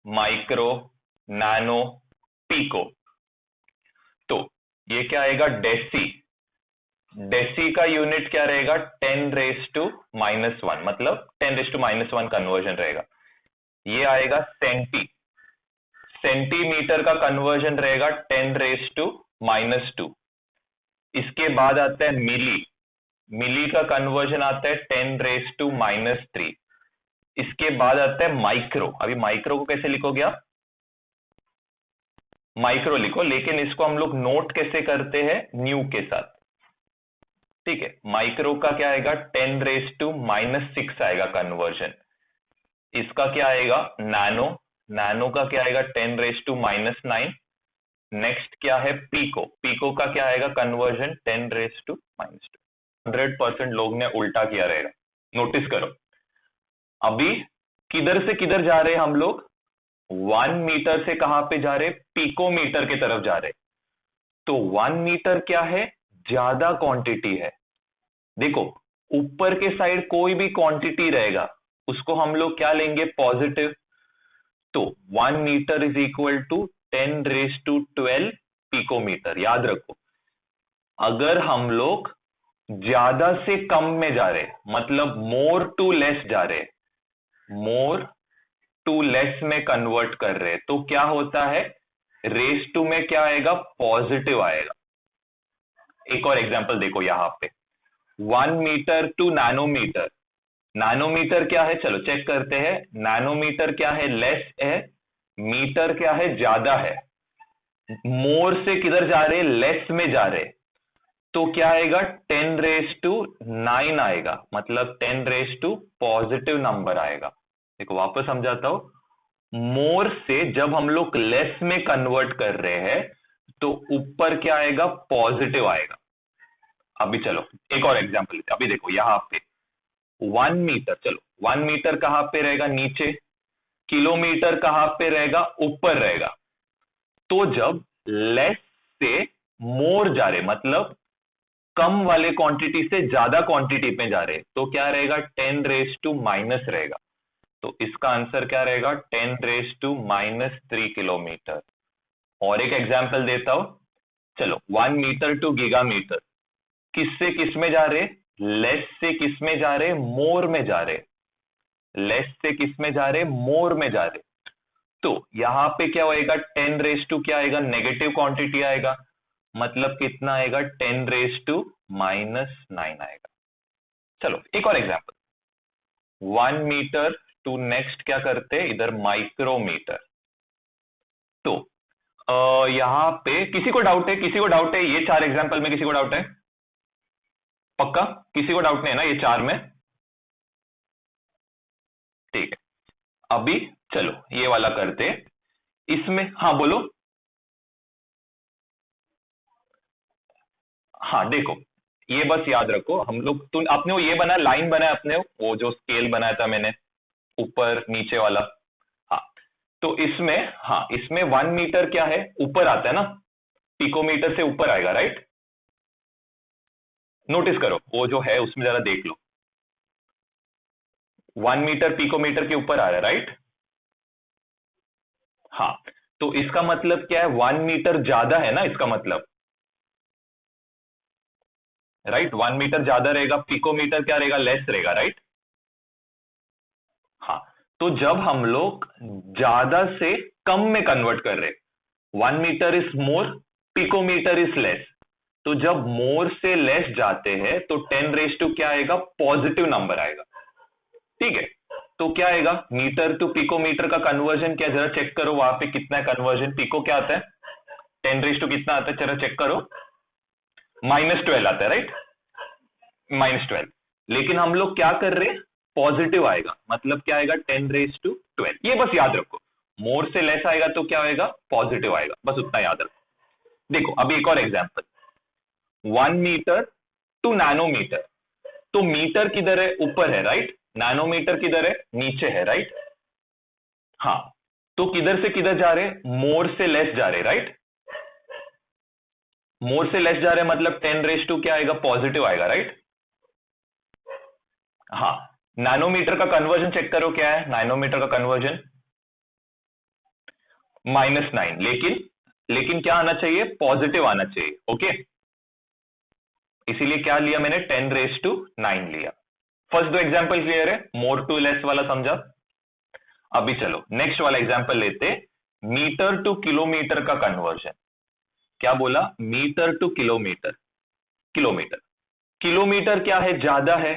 माइक्रो, नैनो, पिको। तो ये क्या आएगा? डेसी। डेसी का यूनिट क्या रहेगा? 10⁻⁻1, मतलब 10⁻⁻1 कन्वर्जन रहेगा। ये आएगा सेंटी। सेंटीमीटर का कन्वर्जन रहेगा 10⁻⁻2। इसके बाद आता है मिली। मिली का कन्वर्जन आता है 10⁻⁻3। इसके बाद आता है माइक्रो। अभी माइक्रो को कैसे लिखोगे आप? माइक्रो लिखो, लेकिन इसको हम लोग नोट कैसे करते हैं? न्यू के साथ, ठीक है। माइक्रो का क्या आएगा? 10⁻⁻6 आएगा कन्वर्जन। इसका क्या आएगा? नैनो। नैनो का क्या आएगा? 10⁻⁻9। नेक्स्ट क्या है? पीको। पीको का क्या आएगा कन्वर्जन? 10⁻⁻2। 100% लोग ने उल्टा किया रहेगा, नोटिस करो। अभी किधर से किधर जा रहे हैं हम लोग? 1 मीटर से कहां पे जा रहे? पिकोमीटर की तरफ जा रहे। तो 1 मीटर क्या है? ज्यादा क्वांटिटी है। देखो, ऊपर के साइड कोई भी क्वांटिटी रहेगा उसको हम लोग क्या लेंगे? पॉजिटिव। तो 1 metre is equal to 10⁻12 picometre. याद रखो, अगर हम लोग ज्यादा से कम में जा रहे, मतलब मोर टू लेस जा रहे, मोर टू लेस में कन्वर्ट कर रहे, तो क्या होता है? रेस टू में क्या आएगा? पॉजिटिव आएगा। एक और एग्जांपल देखो यहां पे, 1 मीटर टू नैनोमीटर। नैनोमीटर क्या है? चलो चेक करते हैं। नैनोमीटर क्या है? लेस है। मीटर क्या है? ज्यादा है। मोर से किधर जा रहे? लेस में जा रहे। तो क्या आएगा? 10⁻9 आएगा, मतलब 10⁻, पॉजिटिव नंबर आएगा। देखो वापस समझाता हूं। मोर से जब हम लोग लेस में कन्वर्ट कर रहे हैं तो ऊपर क्या आएगा? पॉजिटिव आएगा। अभी चलो एक और एग्जांपल लेते हैं। अभी देखो यहां पे 1 मीटर, चलो 1 मीटर कहां पे रहेगा? नीचे। किलोमीटर कहां पे रहेगा? ऊपर रहेगा। तो जब लेस से मोर जा रहे, मतलब कम वाले क्वांटिटी से ज्यादा क्वांटिटी पे जा रहे, तो क्या रहेगा? 10⁻⁻⁻ रहेगा। तो इसका आंसर क्या रहेगा? 10⁻⁻3 किलोमीटर। और एक एग्जांपल देता हूं, चलो 1 मीटर टू गीगामीटर। किससे किस में जा रहे? लेस से किस में जा रहे? मोर में जा रहे। लेस से किस में जा रहे? मोर में जा रहे। तो यहां पे क्या होएगा? 10⁻, क्या आएगा? नेगेटिव क्वांटिटी आएगा, मतलब कितना आएगा? 10⁻⁻9 आएगा। चलो एक और एग्जांपल, 1 मीटर टू नेक्स्ट क्या करते हैं इधर? माइक्रोमीटर। तो यहां पे किसी को डाउट है? किसी को डाउट है? ये 4 एग्जांपल में किसी को डाउट है? पक्का किसी को डाउट नहीं है ना ये 4 में? ठीक है, अभी चलो ये वाला करते, इसमें हाँ बोलो। हाँ देखो, ये बस याद रखो, हम लोग तुम आपने वो ये बनाया, लाइन बनाया अपने, वो जो स्केल बनाया था मैंने, ऊपर नीचे वाला। हाँ, तो इसमें, हाँ इसमें 1 मीटर क्या है, ऊपर आता है ना, पिकोमीटर से ऊपर आएगा, राइट। नोटिस करो वो जो है उसमें जरा देख लो, 1 मीटर पिकोमीटर के ऊपर आ रहा है, राइट। हाँ, तो इसका मतलब क्या है, 1 मीटर ज्यादा है ना इसका मतलब, राइट। 1 मीटर ज्यादा रहेगा, पिकोमीटर क्या रहेगा, लेस रहेगा, राइट। हाँ, तो जब हम लोग ज्यादा से कम में कन्वर्ट कर रहे, 1 metre is more, picometre is less, तो जब मोर से लेस जाते हैं तो 10 रेज टू क्या आएगा, पॉजिटिव नंबर आएगा, ठीक है। तो क्या आएगा, मीटर टू पिकोमीटर का कन्वर्जन क्या, जरा चेक करो वहां पे कितना कन्वर्जन, पिको क्या आता है, 10 रेज टू कितना आता है, जरा चेक करो, -12 आता है, राइट, -12। लेकिन हम लोग क्या कर रहे हैं, पॉजिटिव आएगा, मतलब क्या आएगा, 10 रेज टू 12, ये बस याद रखो। मोर से लेस आएगा तो क्या आएगा, पॉजिटिव आएगा, बस उतना याद रखो। देखो अभी एक और एग्जांपल, 1 मीटर टू नैनोमीटर, तो मीटर किधर है, ऊपर है, राइट। नैनोमीटर किधर है, नीचे है, राइट। हाँ, तो किधर से किधर जा रहे, मोर से लेस जा रहे, राइट। मोर से लेस जा रहे मतलब 10 रेज टू क्या आएगा, पॉजिटिव आएगा, राइट। हाँ, नैनोमीटर का कन्वर्जन चेक करो क्या है, नैनोमीटर का कन्वर्जन -9, लेकिन लेकिन क्या आना चाहिए, पॉजिटिव आना चाहिए, ओके। इसीलिए क्या लिया मैंने, 10 रेज टू 9 लिया। फर्स्ट दो एग्जांपल क्लियर है, मोर टू लेस वाला समझा। अभी चलो नेक्स्ट वाला एग्जांपल लेते, मीटर टू किलोमीटर का कन्वर्जन। क्या बोला, metre to kilometre, kilometre, kilometre क्या है, ज्यादा है,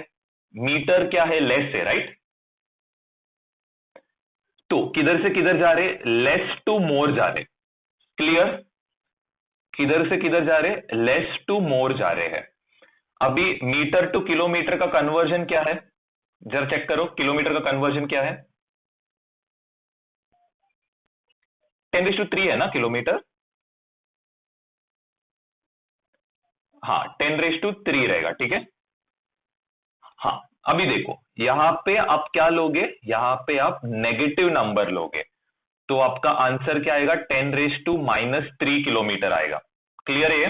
मीटर क्या है, लेस है, राइट। तो किधर से किधर जा रहे, लेस टू मोर जा रहे, क्लियर। किधर से किधर जा रहे, लेस टू मोर जा रहे हैं। अभी मीटर टू किलोमीटर का कन्वर्जन क्या है, जरा चेक करो, किलोमीटर का कन्वर्जन क्या है, 10 रेज टू 3 है ना किलोमीटर। हाँ, 10 रेज टू 3 रहेगा, ठीक है। हाँ, अभी देखो यहां पे आप क्या लोगे, यहां पे आप नेगेटिव नंबर लोगे, तो आपका आंसर क्या आएगा, 10 रेज टू -3 किलोमीटर आएगा, क्लियर है ये।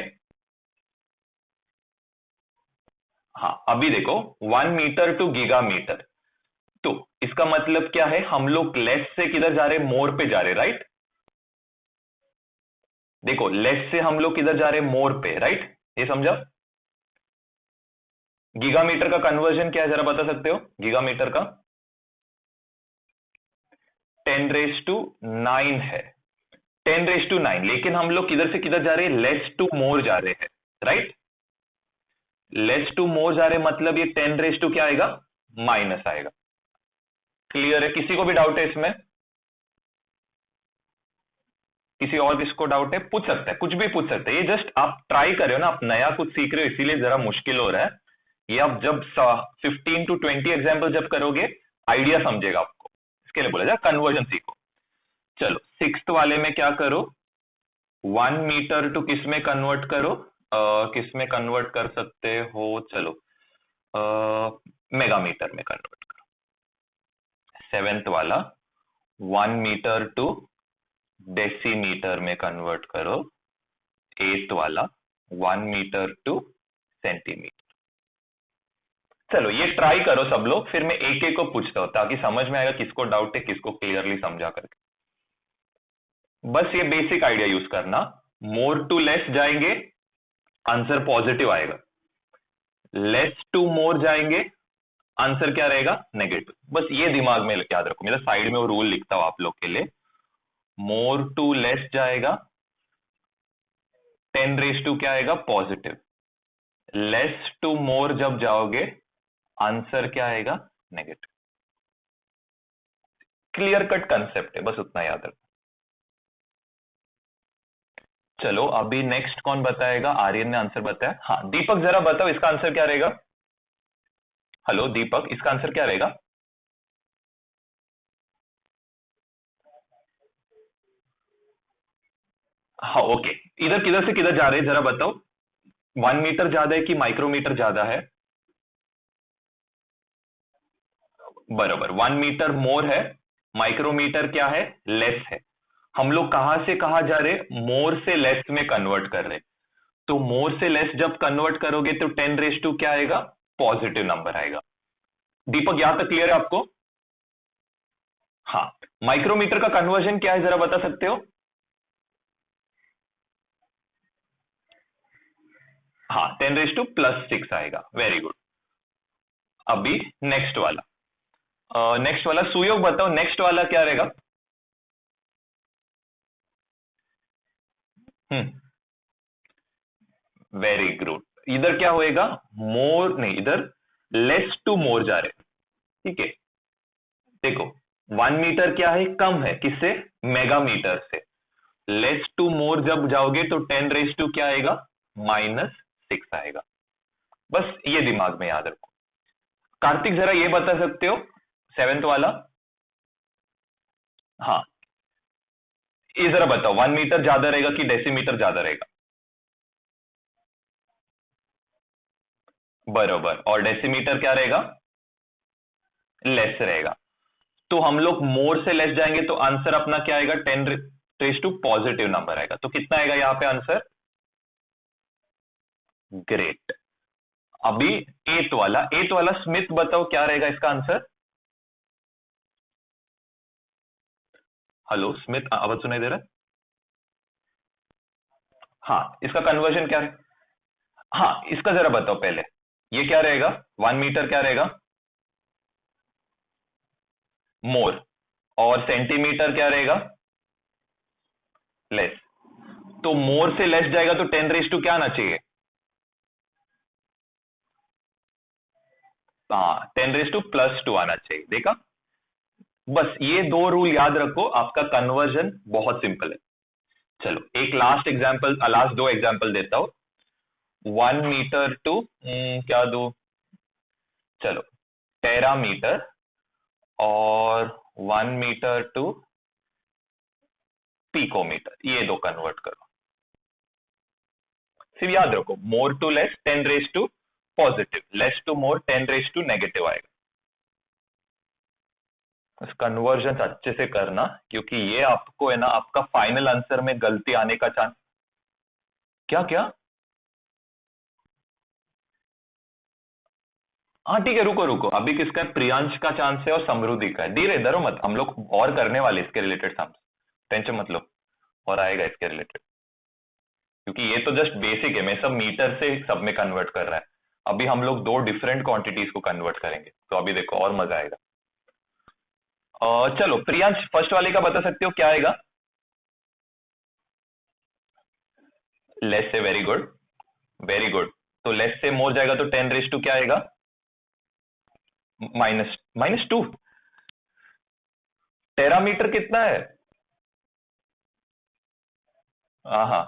हाँ, अभी देखो 1 मीटर टू गीगामीटर, तो इसका मतलब क्या है, हम लोग लेस से किधर जा रहे, मोर पे जा रहे, राइट। देखो लेस से हम लोग किधर जा रहे, मोर पे, राइट, ये समझा। गीगामीटर का कन्वर्जन क्या है, जरा बता सकते हो, गीगामीटर का 10 रेज टू 9 है, 10 रेज टू 9, लेकिन हम लोग किधर से किधर जा रहे हैं, लेस टू मोर जा रहे हैं, राइट। लेस टू मोर जा रहे मतलब ये 10 रेज टू क्या आएगा, माइनस आएगा, क्लियर है। किसी को भी डाउट है इसमें, किसी और किसको डाउट है, पूछ सकता है, कुछ भी पूछ सकते हैं, ये जस्ट आप ट्राई कर रहे हो ना, आप नया कुछ सीख रहे हो इसीलिए जरा मुश्किल हो रहा है। ये आप जब 15 to 20 एग्जाम्पल जब करोगे, आइडिया समझेगा आपको, इसके लिए बोला जाए कन्वर्जन सीखो। चलो सिक्स्थ वाले में क्या करो, 1 मीटर टू किस में कन्वर्ट करो, किस में कन्वर्ट कर सकते हो, चलो मेगामीटर में कन्वर्ट करो। सेवेंथ वाला 1 मीटर टू डेसीमीटर में कन्वर्ट करो। एथ वाला 1 मीटर टू सेंटीमीटर। चलो ये ट्राई करो सब लोग, फिर मैं एक एक को पूछता हूं ताकि समझ में आएगा किसको डाउट है, किसको क्लियरली समझा करके। बस ये बेसिक आइडिया यूज करना, मोर टू लेस जाएंगे, आंसर पॉजिटिव आएगा। लेस टू मोर जाएंगे, आंसर क्या रहेगा, नेगेटिव। बस ये दिमाग में याद रखो, मेरा साइड में वो रूल लिखता हूं आप लोग के लिए। मोर टू लेस जाएगा, 10 रेज टू क्या आएगा, पॉजिटिव। लेस टू मोर जब जाओगे, आंसर क्या आएगा, नेगेटिव। क्लियर कट कंसेप्ट है, बस उतना याद रखो। चलो अभी नेक्स्ट कौन बताएगा, आर्यन ने आंसर बताया, हाँ दीपक जरा बताओ इसका आंसर क्या रहेगा। हेलो दीपक, इसका आंसर क्या रहेगा। हाँ ओके, इधर किधर से किधर जा रहे हैं जरा बताओ। 1 मीटर ज्यादा है कि माइक्रोमीटर ज्यादा है? बराबर, 1 मीटर मोर है, माइक्रोमीटर क्या है, लेस है। हम लोग कहां से कहां जा रहे, मोर से लेस में कन्वर्ट कर रहे। तो मोर से लेस जब कन्वर्ट करोगे तो 10 रेस टू क्या आएगा, पॉजिटिव नंबर आएगा। दीपक यहां तक क्लियर है आपको? हाँ। माइक्रोमीटर का कन्वर्जन क्या है जरा बता सकते हो? हाँ, 10 रेस टू +6 आएगा, वेरी गुड। अभी नेक्स्ट वाला, नेक्स्ट वाला सुयोग बताओ, नेक्स्ट वाला क्या रहेगा? हम्म, वेरी गुड। इधर क्या होएगा, मोर नहीं, इधर लेस टू मोर जा रहे, ठीक है। देखो, 1 मीटर क्या है, कम है, किससे, मेगामीटर से। लेस टू मोर जब जाओगे तो 10 रेस टू क्या आएगा, -6 आएगा। बस ये दिमाग में याद रखो। कार्तिक जरा ये बता सकते हो, सेवेंथ वाला? हाँ, ये जरा बताओ, 1 मीटर ज्यादा रहेगा कि डेसीमीटर ज्यादा रहेगा? बरोबर, और डेसीमीटर क्या रहेगा, लेस रहेगा। तो हम लोग मोर से लेस जाएंगे तो आंसर अपना क्या आएगा, 10 रेस टू पॉजिटिव नंबर आएगा। तो कितना आएगा यहाँ पे आंसर, ग्रेट। अभी एथ वाला स्मिथ बताओ क्या रहेगा इसका आंसर। हेलो स्मिथ, आवाज सुनाई दे रहा है? हाँ, इसका कन्वर्जन क्या है? हाँ, इसका जरा बताओ पहले, ये क्या रहेगा, 1 मीटर क्या रहेगा, मोर, और सेंटीमीटर क्या रहेगा, लेस। तो मोर से लेस जाएगा तो 10 रेस टू क्या आना चाहिए, हाँ, 10 रेस टू +2 आना चाहिए, देखा। बस ये दो रूल याद रखो, आपका कन्वर्जन बहुत सिंपल है। चलो एक लास्ट एग्जांपल, लास्ट दो एग्जांपल देता हूं। 1 मीटर टू क्या दो, चलो टेरामीटर, और 1 मीटर टू पिकोमीटर, ये दो कन्वर्ट करो। सिर्फ याद रखो, more to less 10 raise to positive, less to more 10 raise to negative आएगा। बस कन्वर्जन अच्छे से करना, क्योंकि ये आपको है ना, आपका फाइनल आंसर में गलती आने का चांस। क्या क्या? हाँ ठीक है, रुको रुको, अभी किसका है? प्रियांश का चांस है और समृद्धि का है। धीरे डरो मत, हम लोग और करने वाले इसके रिलेटेड सम, टेंशन मत लो, और आएगा इसके रिलेटेड। क्योंकि ये तो जस्ट बेसिक है, मैं सब मीटर से सब में कन्वर्ट कर रहा है। अभी हम लोग दो डिफरेंट क्वांटिटीज को कन्वर्ट करेंगे, तो अभी देखो और मजा आएगा। चलो प्रियांश, फर्स्ट वाले का बता सकते हो क्या आएगा? लेस से, वेरी गुड, वेरी गुड। तो लेस से मोर जाएगा तो 10 रेस टू क्या आएगा, -2। टेरामीटर कितना है? हाँ हाँ,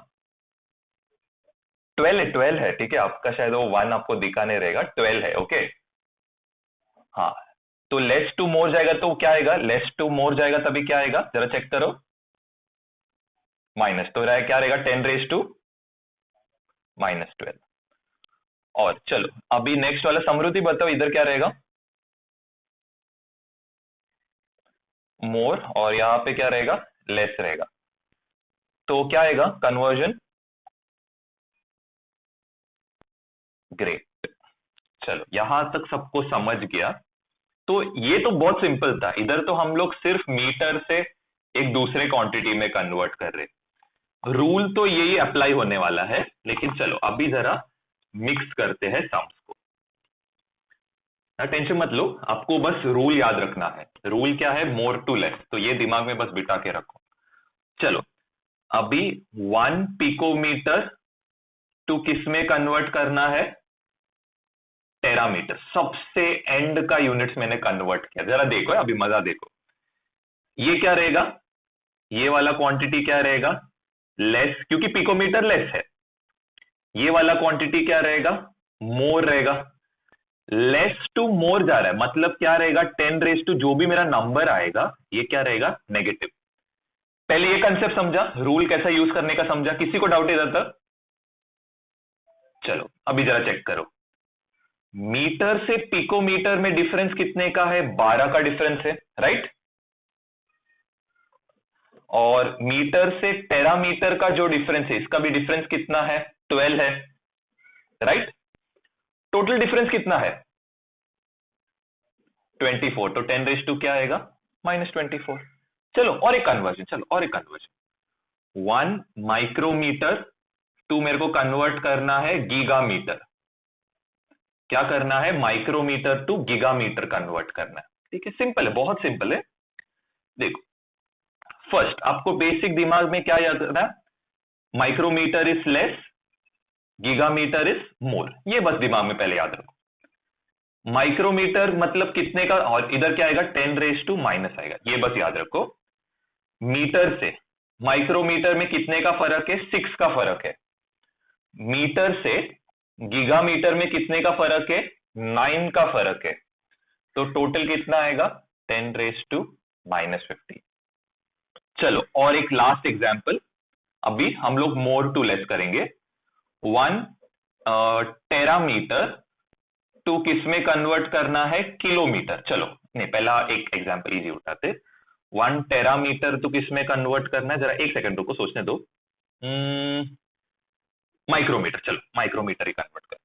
12 है, ठीक है, आपका शायद वो 1 आपको दिखा नहीं रहेगा, 12 है, ओके। हाँ, तो लेस टू मोर जाएगा तो क्या आएगा, लेस टू मोर जाएगा तभी क्या आएगा, जरा चेक करो, माइनस। तो क्या रहेगा, 10 रेस टू -12। और चलो अभी नेक्स्ट वाला समृद्धि बताओ, इधर क्या रहेगा, मोर, और यहाँ पे क्या रहेगा, लेस रहेगा। तो क्या आएगा कन्वर्जन, ग्रेट। चलो यहां तक सबको समझ गया। तो ये तो बहुत सिंपल था, इधर तो हम लोग सिर्फ मीटर से एक दूसरे क्वांटिटी में कन्वर्ट कर रहे। रूल तो यही अप्लाई होने वाला है, लेकिन चलो अभी जरा मिक्स करते हैं सम्स को। टेंशन मत लो, आपको बस रूल याद रखना है। रूल क्या है, मोर टू लेस, तो ये दिमाग में बस बिठा के रखो। चलो अभी 1 पिकोमीटर टू किस में कन्वर्ट करना है, टेरामीटर, सबसे एंड का यूनिट्स मैंने कन्वर्ट किया, जरा देखो अभी मजा देखो। ये क्या रहेगा, ये वाला क्वांटिटी क्या रहेगा, लेस, क्योंकि पिकोमीटर लेस है। ये वाला क्वांटिटी क्या रहेगा, मोर रहेगा। लेस टू मोर जा रहा है, मतलब क्या रहेगा, 10 रेस टू जो भी मेरा नंबर आएगा ये क्या रहेगा, नेगेटिव। पहले ये कंसेप्ट समझा, रूल कैसा यूज करने का समझा, किसी को डाउट इधर तक? चलो अभी जरा चेक करो, मीटर से पिकोमीटर में डिफरेंस कितने का है? 12 का डिफरेंस है, राइट? और मीटर से टेरामीटर का जो डिफरेंस है, इसका भी डिफरेंस कितना है? 12 है, राइट? टोटल डिफरेंस कितना है? 24। तो 10 क्या आएगा? -24। चलो और एक कन्वर्जन, चलो और एक कन्वर्जन, 1 माइक्रोमीटर टू मेरे को कन्वर्ट करना है गीगामीटर। क्या करना है? माइक्रोमीटर टू गीगामीटर कन्वर्ट करना है। ठीक है, सिंपल है, बहुत सिंपल है। देखो, फर्स्ट आपको बेसिक दिमाग में क्या याद रखना है? Micrometre is less, gigametre is more, ये बस दिमाग में पहले याद रखो। माइक्रोमीटर मतलब कितने का, और इधर क्या आएगा? 10⁻⁻ आएगा, ये बस याद रखो। मीटर से माइक्रोमीटर में कितने का फर्क है? 6 का फर्क है। मीटर से गीगामीटर में कितने का फर्क है? 9 का फर्क है। तो टोटल कितना आएगा? 10⁻50। चलो और एक लास्ट एग्जांपल, अभी हम लोग मोर टू लेस करेंगे। 1 टेरामीटर टू किस में कन्वर्ट करना है? किलोमीटर। चलो नहीं, पहला एक एग्जांपल इजी उठाते। 1 टेरामीटर टू किस में कन्वर्ट करना है? जरा एक सेकंड रुको, सोचने दो। माइक्रोमीटर, चलो माइक्रोमीटर ही कन्वर्ट कर।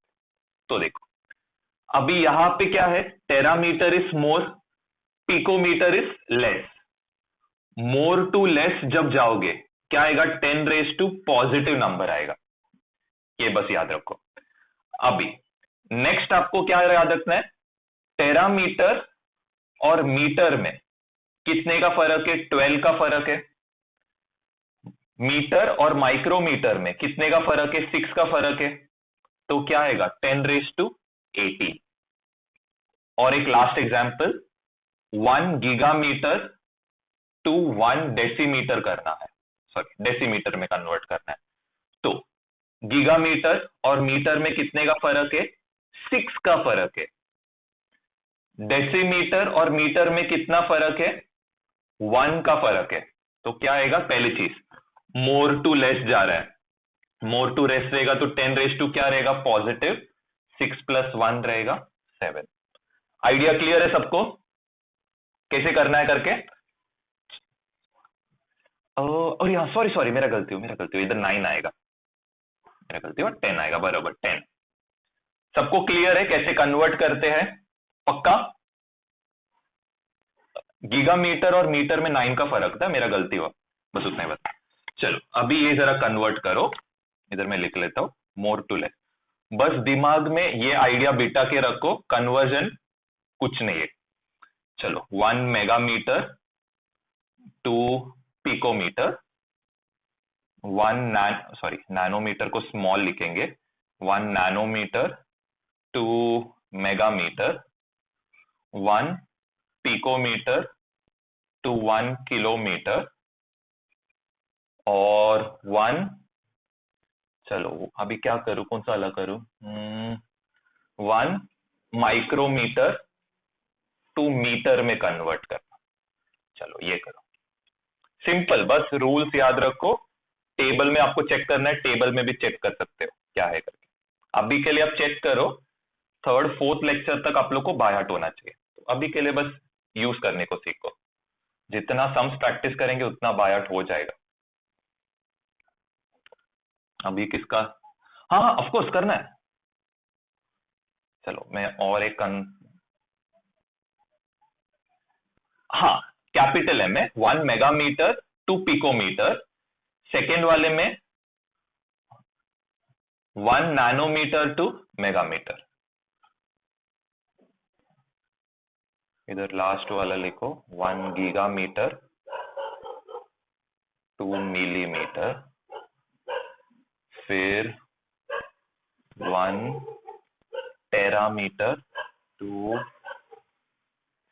तो देखो, अभी यहां पे क्या है? Terametre is more, picometre is less. More to less जब जाओगे क्या आएगा? 10 पॉजिटिव नंबर आएगा, ये बस याद रखो। अभी नेक्स्ट आपको क्या याद रखना है? टेरामीटर और मीटर में कितने का फर्क है? 12 का फर्क है। मीटर और माइक्रोमीटर में कितने का फर्क है? 6 का फर्क है। तो क्या आएगा? 10⁻80। और एक लास्ट एग्जांपल, 1 गीगामीटर टू 1 डेसीमीटर करना है, सॉरी डेसीमीटर में कन्वर्ट करना है। तो गीगामीटर और मीटर में कितने का फर्क है? 6 का फर्क है। डेसीमीटर और मीटर में कितना फर्क है? 1 का फर्क है। तो क्या आएगा? पहली चीज, मोर टू लेस जा रहा है, मोर टू लेस रहेगा तो 10 क्या रहेगा? पॉजिटिव। 6 + 1 रहेगा 7। आइडिया क्लियर है सबको कैसे करना है करके? और यहाँ सॉरी सॉरी, मेरा गलती हो, इधर 9 आएगा, मेरा गलती हो, 10 आएगा, बराबर 10। सबको क्लियर है कैसे कन्वर्ट करते हैं? पक्का? गीगामीटर और मीटर में 9 का फर्क था, मेरा गलती हुआ, बस उतना ही बता। चलो अभी ये जरा कन्वर्ट करो, इधर मैं लिख लेता हूं, मोर टू लेस। बस दिमाग में ये आइडिया बिठा के रखो, कन्वर्जन कुछ नहीं है। चलो 1 मेगामीटर टू पिकोमीटर, नैनोमीटर को स्मॉल लिखेंगे, 1 nanometre to megametre, 1 picometre to 1 kilometre, और 1, चलो अभी क्या करूं, कौन सा अलग करूं? 1 माइक्रोमीटर टू मीटर में कन्वर्ट करना। चलो ये करो, सिंपल, बस रूल्स याद रखो। टेबल में आपको चेक करना है, टेबल में भी चेक कर सकते हो क्या है करके। अभी के लिए आप चेक करो, 3rd 4th लेक्चर तक आप लोग को बाय हार्ट होना चाहिए। तो अभी के लिए बस यूज करने को सीखो, जितना सम्स प्रैक्टिस करेंगे उतना बाय हार्ट हो जाएगा। अभी किसका? हाँ हाँ ऑफ कोर्स करना है। चलो मैं और एक हाँ, कैपिटल एम है, 1 मेगामीटर टू पिकोमीटर, सेकेंड वाले में 1 नैनोमीटर टू मेगामीटर। इधर लास्ट वाला लिखो, 1 गीगामीटर टू मिलीमीटर, फिर 1 टेरामीटर टू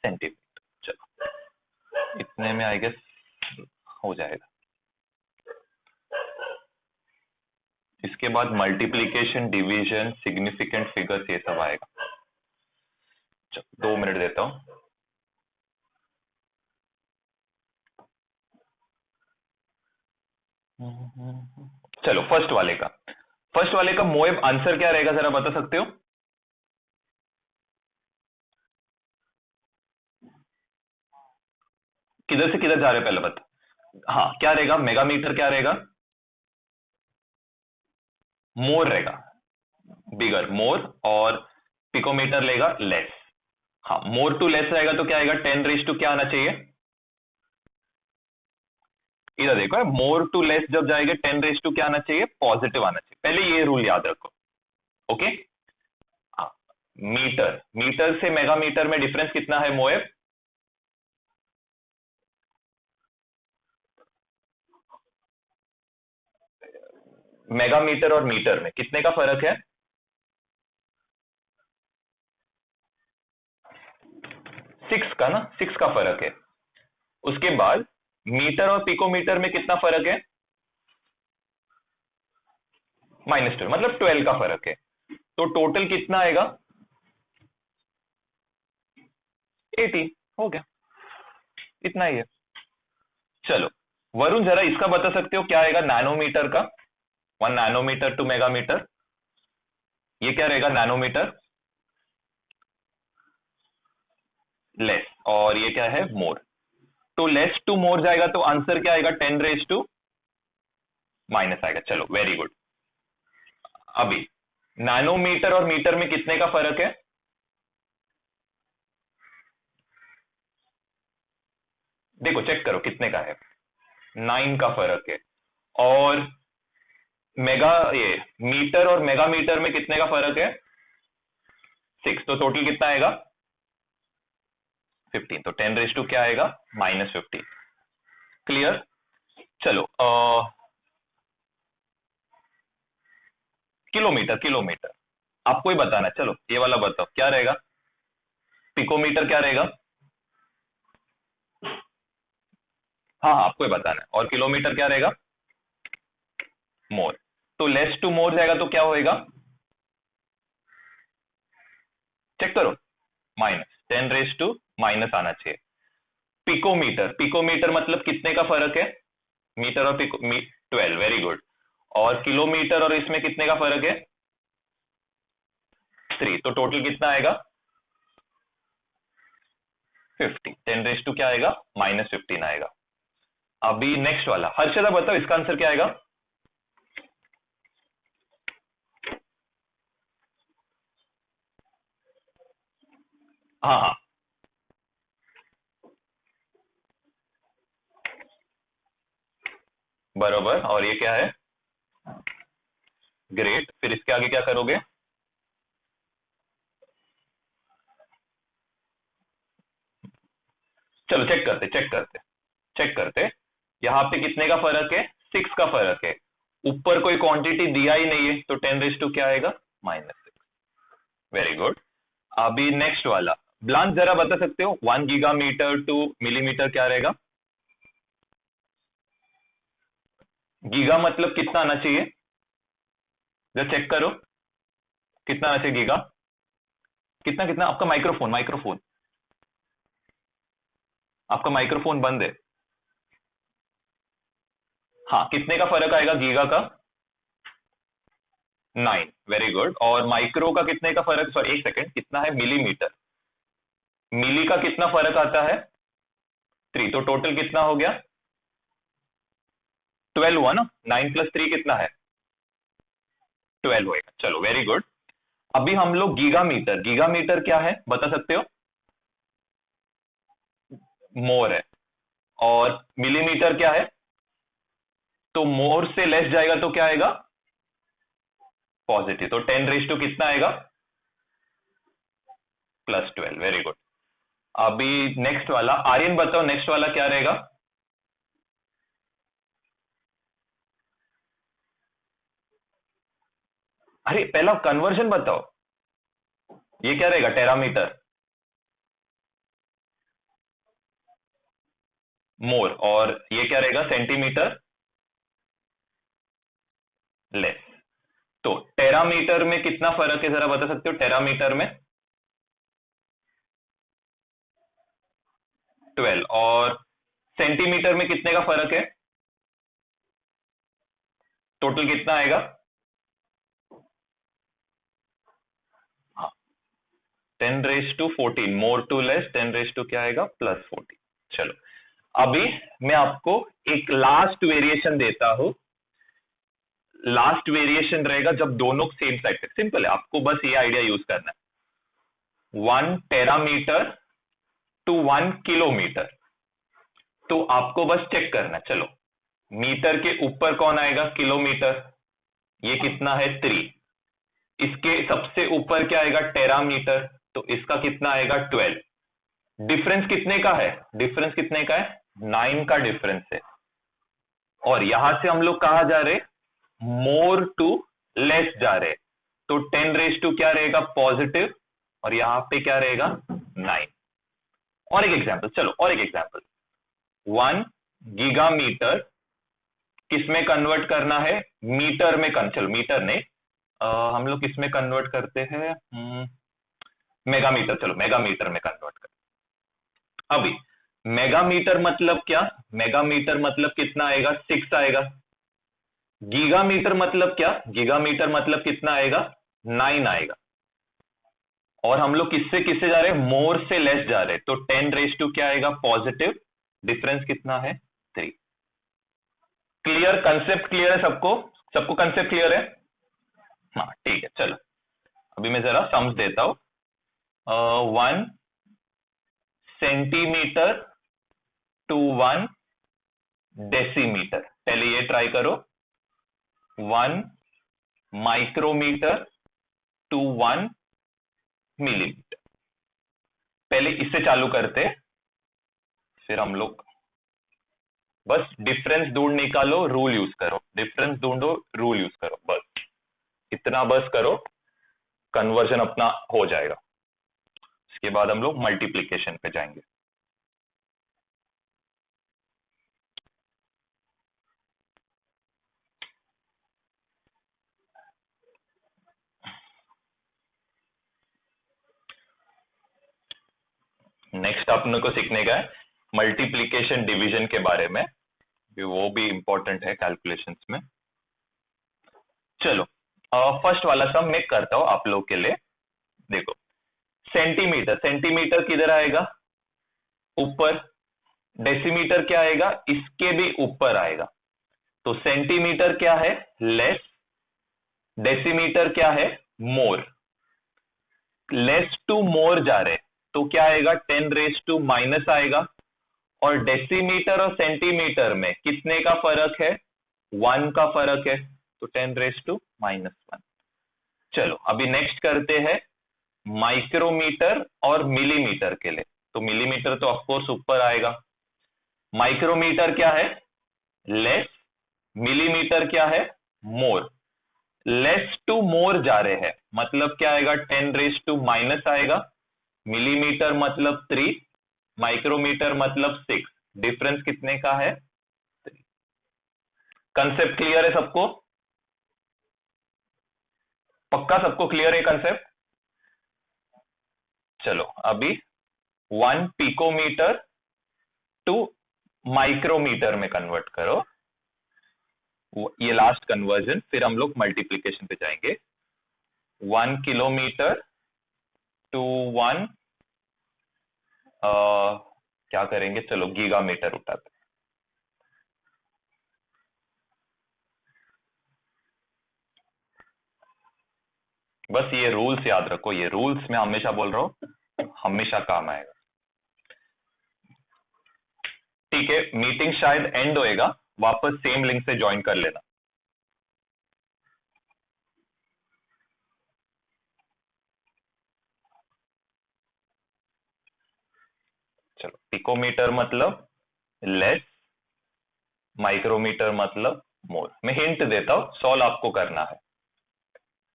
सेंटीमीटर। चलो इतने में आई गेस हो जाएगा। इसके बाद मल्टीप्लीकेशन, डिवीजन, सिग्निफिकेंट फिगर्स, ये सब आएगा। चलो 2 मिनट देता हूं। चलो फर्स्ट वाले का मोएब आंसर क्या रहेगा, जरा बता सकते हो? किधर से किधर जा रहे हैं पहले बता। हाँ, क्या रहेगा, मेगामीटर क्या रहेगा? मोर रहेगा, बिगर, मोर। और पिकोमीटर लेगा लेस। हाँ, मोर टू लेस रहेगा तो क्या आएगा, 10 रेज टू क्या आना चाहिए? इधर देखो, मोर टू लेस जब जाएगा 10 रेज टू क्या आना चाहिए, पॉजिटिव आना चाहिए। पहले ये रूल याद रखो। ओके। हाँ, मीटर मीटर से मेगामीटर में डिफरेंस कितना है मोएब? मेगामीटर और मीटर में कितने का फर्क है? 6 का ना, 6 का फर्क है। उसके बाद मीटर और पिकोमीटर में कितना फर्क है? -12, मतलब 12 का फर्क है। तो टोटल कितना आएगा? 18। हो गया, इतना ही है। चलो, वरुण जरा इसका बता सकते हो क्या आएगा नैनोमीटर का? 1 नैनोमीटर टू मेगामीटर, ये क्या रहेगा नैनोमीटर? लेस। और ये क्या है, मोर। तो लेस टू मोर जाएगा तो आंसर क्या आएगा, 10 रेज टू आएगा। चलो, वेरी गुड। अभी नैनोमीटर और मीटर में कितने का फर्क है? देखो, चेक करो कितने का है। 9 का फर्क है। और मेगा ये मीटर और मेगामीटर में कितने का फर्क है? 6। तो टोटल कितना आएगा? 15। तो 10 रेज टू क्या आएगा, -15। क्लियर। चलो, किलोमीटर किलोमीटर आपको ही बताना है। चलो, ये वाला बताओ क्या रहेगा, पिकोमीटर क्या रहेगा? हाँ हाँ, आपको ही बताना है। और किलोमीटर क्या रहेगा? मोर। तो लेस टू मोर जाएगा तो क्या होएगा, चेक करो। -10 रेज टू माइनस आना चाहिए। पिकोमीटर पिकोमीटर मतलब कितने का फर्क है? मीटर और 12, वेरी गुड। और किलोमीटर और इसमें कितने का फर्क है? 3। तो टोटल कितना आएगा? 50। 10 रेज टू क्या आएगा, -15 आएगा। अभी नेक्स्ट वाला, हर्षदा बताओ इसका आंसर क्या आएगा? हाँ हाँ, बरोबर। और ये क्या है? ग्रेट। फिर इसके आगे क्या करोगे? चलो, चेक करते। यहाँ पे कितने का फर्क है? 6 का फर्क है। ऊपर कोई क्वांटिटी दिया ही नहीं है तो 10 रेज टू क्या आएगा, -6। Very good. अभी नेक्स्ट वाला, ब्लांच जरा बता सकते हो 1 गीगामीटर टू मिलीमीटर क्या रहेगा? गीगा मतलब कितना आना चाहिए, जरा चेक करो। कितना आना चाहिए गीगा? कितना कितना? आपका माइक्रोफोन माइक्रोफोन आपका माइक्रोफोन बंद है। हाँ, कितने का फर्क आएगा गीगा का? 9, वेरी गुड। और माइक्रो का कितने का फर्क, सॉरी 1 सेकेंड, कितना है मिलीमीटर? मिली का कितना फर्क आता है? 3। तो टोटल कितना हो गया? 12 हुआ ना। 9 + 3 कितना है? 12 होएगा। चलो, वेरी गुड। अभी हम लोग गीगामीटर गीगामीटर क्या है बता सकते हो? मोर है। और मिलीमीटर क्या है? तो मोर से लेस जाएगा तो क्या आएगा, पॉजिटिव। तो 10 रेज टू कितना आएगा, +12, वेरी गुड। अभी नेक्स्ट वाला, आर्यन बताओ नेक्स्ट वाला क्या रहेगा? अरे, पहला कन्वर्जन बताओ। ये क्या रहेगा, टेरामीटर, मोर। और ये क्या रहेगा, सेंटीमीटर, लेस। तो टेरामीटर में कितना फर्क है जरा बता सकते हो, टेरामीटर में? 12। और सेंटीमीटर में कितने का फर्क है? टोटल कितना आएगा? हाँ, 10⁻14, मोर टू लेस 10 क्या आएगा? +14। चलो अभी मैं आपको एक लास्ट वेरिएशन देता हूं। लास्ट वेरिएशन रहेगा जब दोनों सेम साइड पे। सिंपल है, आपको बस ये आइडिया यूज करना है। 1 टेरामीटर टू 1 किलोमीटर, तो आपको बस चेक करना है। चलो, मीटर के ऊपर कौन आएगा? किलोमीटर। ये कितना है? 3। इसके सबसे ऊपर क्या आएगा? टेरामीटर, तो इसका कितना आएगा? 12। डिफरेंस कितने का है? डिफरेंस कितने का है? 9 का डिफरेंस है। और यहां से हम लोग कहा जा रहे? मोर टू लेस जा रहे। तो 10 क्या रहेगा? पॉजिटिव, और यहां पे क्या रहेगा? 9। और एक एग्जांपल, चलो और एक एग्जांपल। 1 गीगामीटर किसमें कन्वर्ट करना है? मीटर में चलो मीटर नहीं, हम लोग किसमें कन्वर्ट करते हैं? मेगामीटर। चलो मेगामीटर में कन्वर्ट कर। अभी मेगामीटर मतलब क्या? मेगामीटर मतलब कितना आएगा? 6 आएगा। गीगामीटर मतलब क्या? गीगामीटर मतलब कितना आएगा? 9 आएगा। और हम लोग किससे किससे जा रहे हैं? मोर से लेस जा रहे हैं, तो 10 क्या आएगा? पॉजिटिव। डिफरेंस कितना है? 3। क्लियर? कंसेप्ट क्लियर है सबको? सबको कंसेप्ट क्लियर है? हाँ ठीक है। चलो अभी मैं जरा सम्स देता हूं। 1 सेंटीमीटर टू 1 डेसीमीटर। पहले ये ट्राई करो। 1 माइक्रोमीटर टू 1 मिलीमीटर। पहले इससे चालू करते, फिर हम लोग बस डिफरेंस ढूंढ निकालो, रूल यूज करो। डिफरेंस ढूंढो, रूल यूज करो, बस इतना बस करो, कन्वर्जन अपना हो जाएगा। इसके बाद हम लोग मल्टीप्लीकेशन पे जाएंगे। नेक्स्ट अपने को सीखने का है मल्टीप्लीकेशन डिवीजन के बारे में, वो भी इंपॉर्टेंट है कैलकुलेशंस में। चलो फर्स्ट वाला सम मैं करता हूं आप लोग के लिए। देखो, सेंटीमीटर, सेंटीमीटर किधर आएगा? ऊपर। डेसीमीटर क्या आएगा? इसके भी ऊपर आएगा। तो सेंटीमीटर क्या है? लेस। डेसीमीटर क्या है? मोर। लेस टू मोर जा रहे, तो क्या आएगा? 10⁻⁻ आएगा। और डेसीमीटर और सेंटीमीटर में कितने का फर्क है? 1 का फर्क है, तो 10⁻⁻1। चलो अभी नेक्स्ट करते हैं माइक्रोमीटर और मिलीमीटर के लिए। तो मिलीमीटर तो ऑफकोर्स ऊपर आएगा। माइक्रोमीटर क्या है? लेस। मिलीमीटर क्या है? मोर। लेस टू मोर जा रहे हैं, मतलब क्या आएगा? 10⁻⁻ आएगा। मिलीमीटर मतलब 3, माइक्रोमीटर मतलब 6। डिफरेंस कितने का है? 3। कंसेप्ट क्लियर है सबको? पक्का सबको क्लियर है कंसेप्ट? चलो अभी 1 पिकोमीटर टू माइक्रोमीटर में कन्वर्ट करो, ये लास्ट कन्वर्जन, फिर हम लोग मल्टीप्लीकेशन पे जाएंगे। 1 किलोमीटर टू 1 क्या करेंगे? चलो गीगामीटर उठाते। बस ये रूल्स याद रखो, ये रूल्स मैं हमेशा बोल रहा हूं, हमेशा काम आएगा। ठीक है, मीटिंग शायद एंड होएगा, वापस सेम लिंक से ज्वाइन कर लेना। चलो, पिकोमीटर मतलब लेस, माइक्रोमीटर मतलब मोर। मैं हिंट देता हूं, सॉल्व आपको करना है।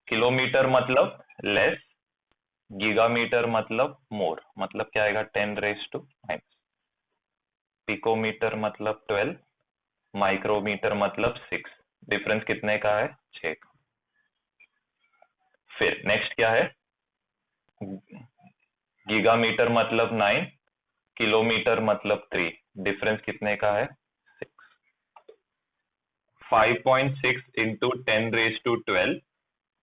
किलोमीटर मतलब लेस, गीगामीटर मतलब मोर, मतलब क्या आएगा? 10⁻⁻। पिकोमीटर मतलब 12, माइक्रोमीटर मतलब 6। डिफरेंस कितने का है? 6 का। फिर नेक्स्ट क्या है? गीगामीटर मतलब 9, किलोमीटर मतलब 3। डिफरेंस कितने का है? 6। 5.6 इंटू 10⁻12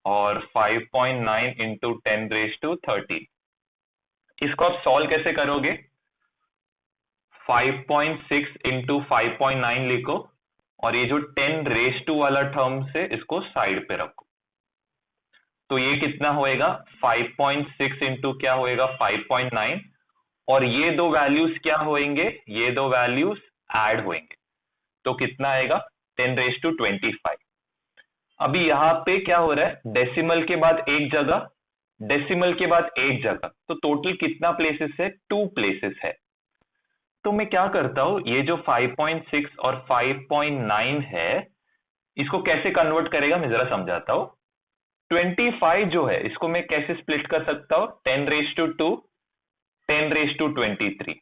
और 5.9 इंटू 10⁻13। इसको आप सॉल्व कैसे करोगे? 5.6 इंटू 5.9 लिखो और ये जो 10⁻² वाला टर्म से इसको साइड पे रखो। तो ये कितना होएगा? 5.6 इंटू क्या होएगा? 5.9, और ये दो वैल्यूज क्या होंगे? ये दो वैल्यूज ऐड होंगे, तो कितना आएगा? 10⁻25। अभी यहां पे क्या हो रहा है? डेसिमल के बाद एक जगह, डेसिमल के बाद एक जगह, तो टोटल कितना प्लेसेस है? 2 प्लेसेस है। तो मैं क्या करता हूं, ये जो 5.6 और 5.9 है, इसको कैसे कन्वर्ट करेगा मैं जरा समझाता हूं। 25 जो है इसको मैं कैसे स्प्लिट कर सकता हूं? 10⁻2, 10⁻23।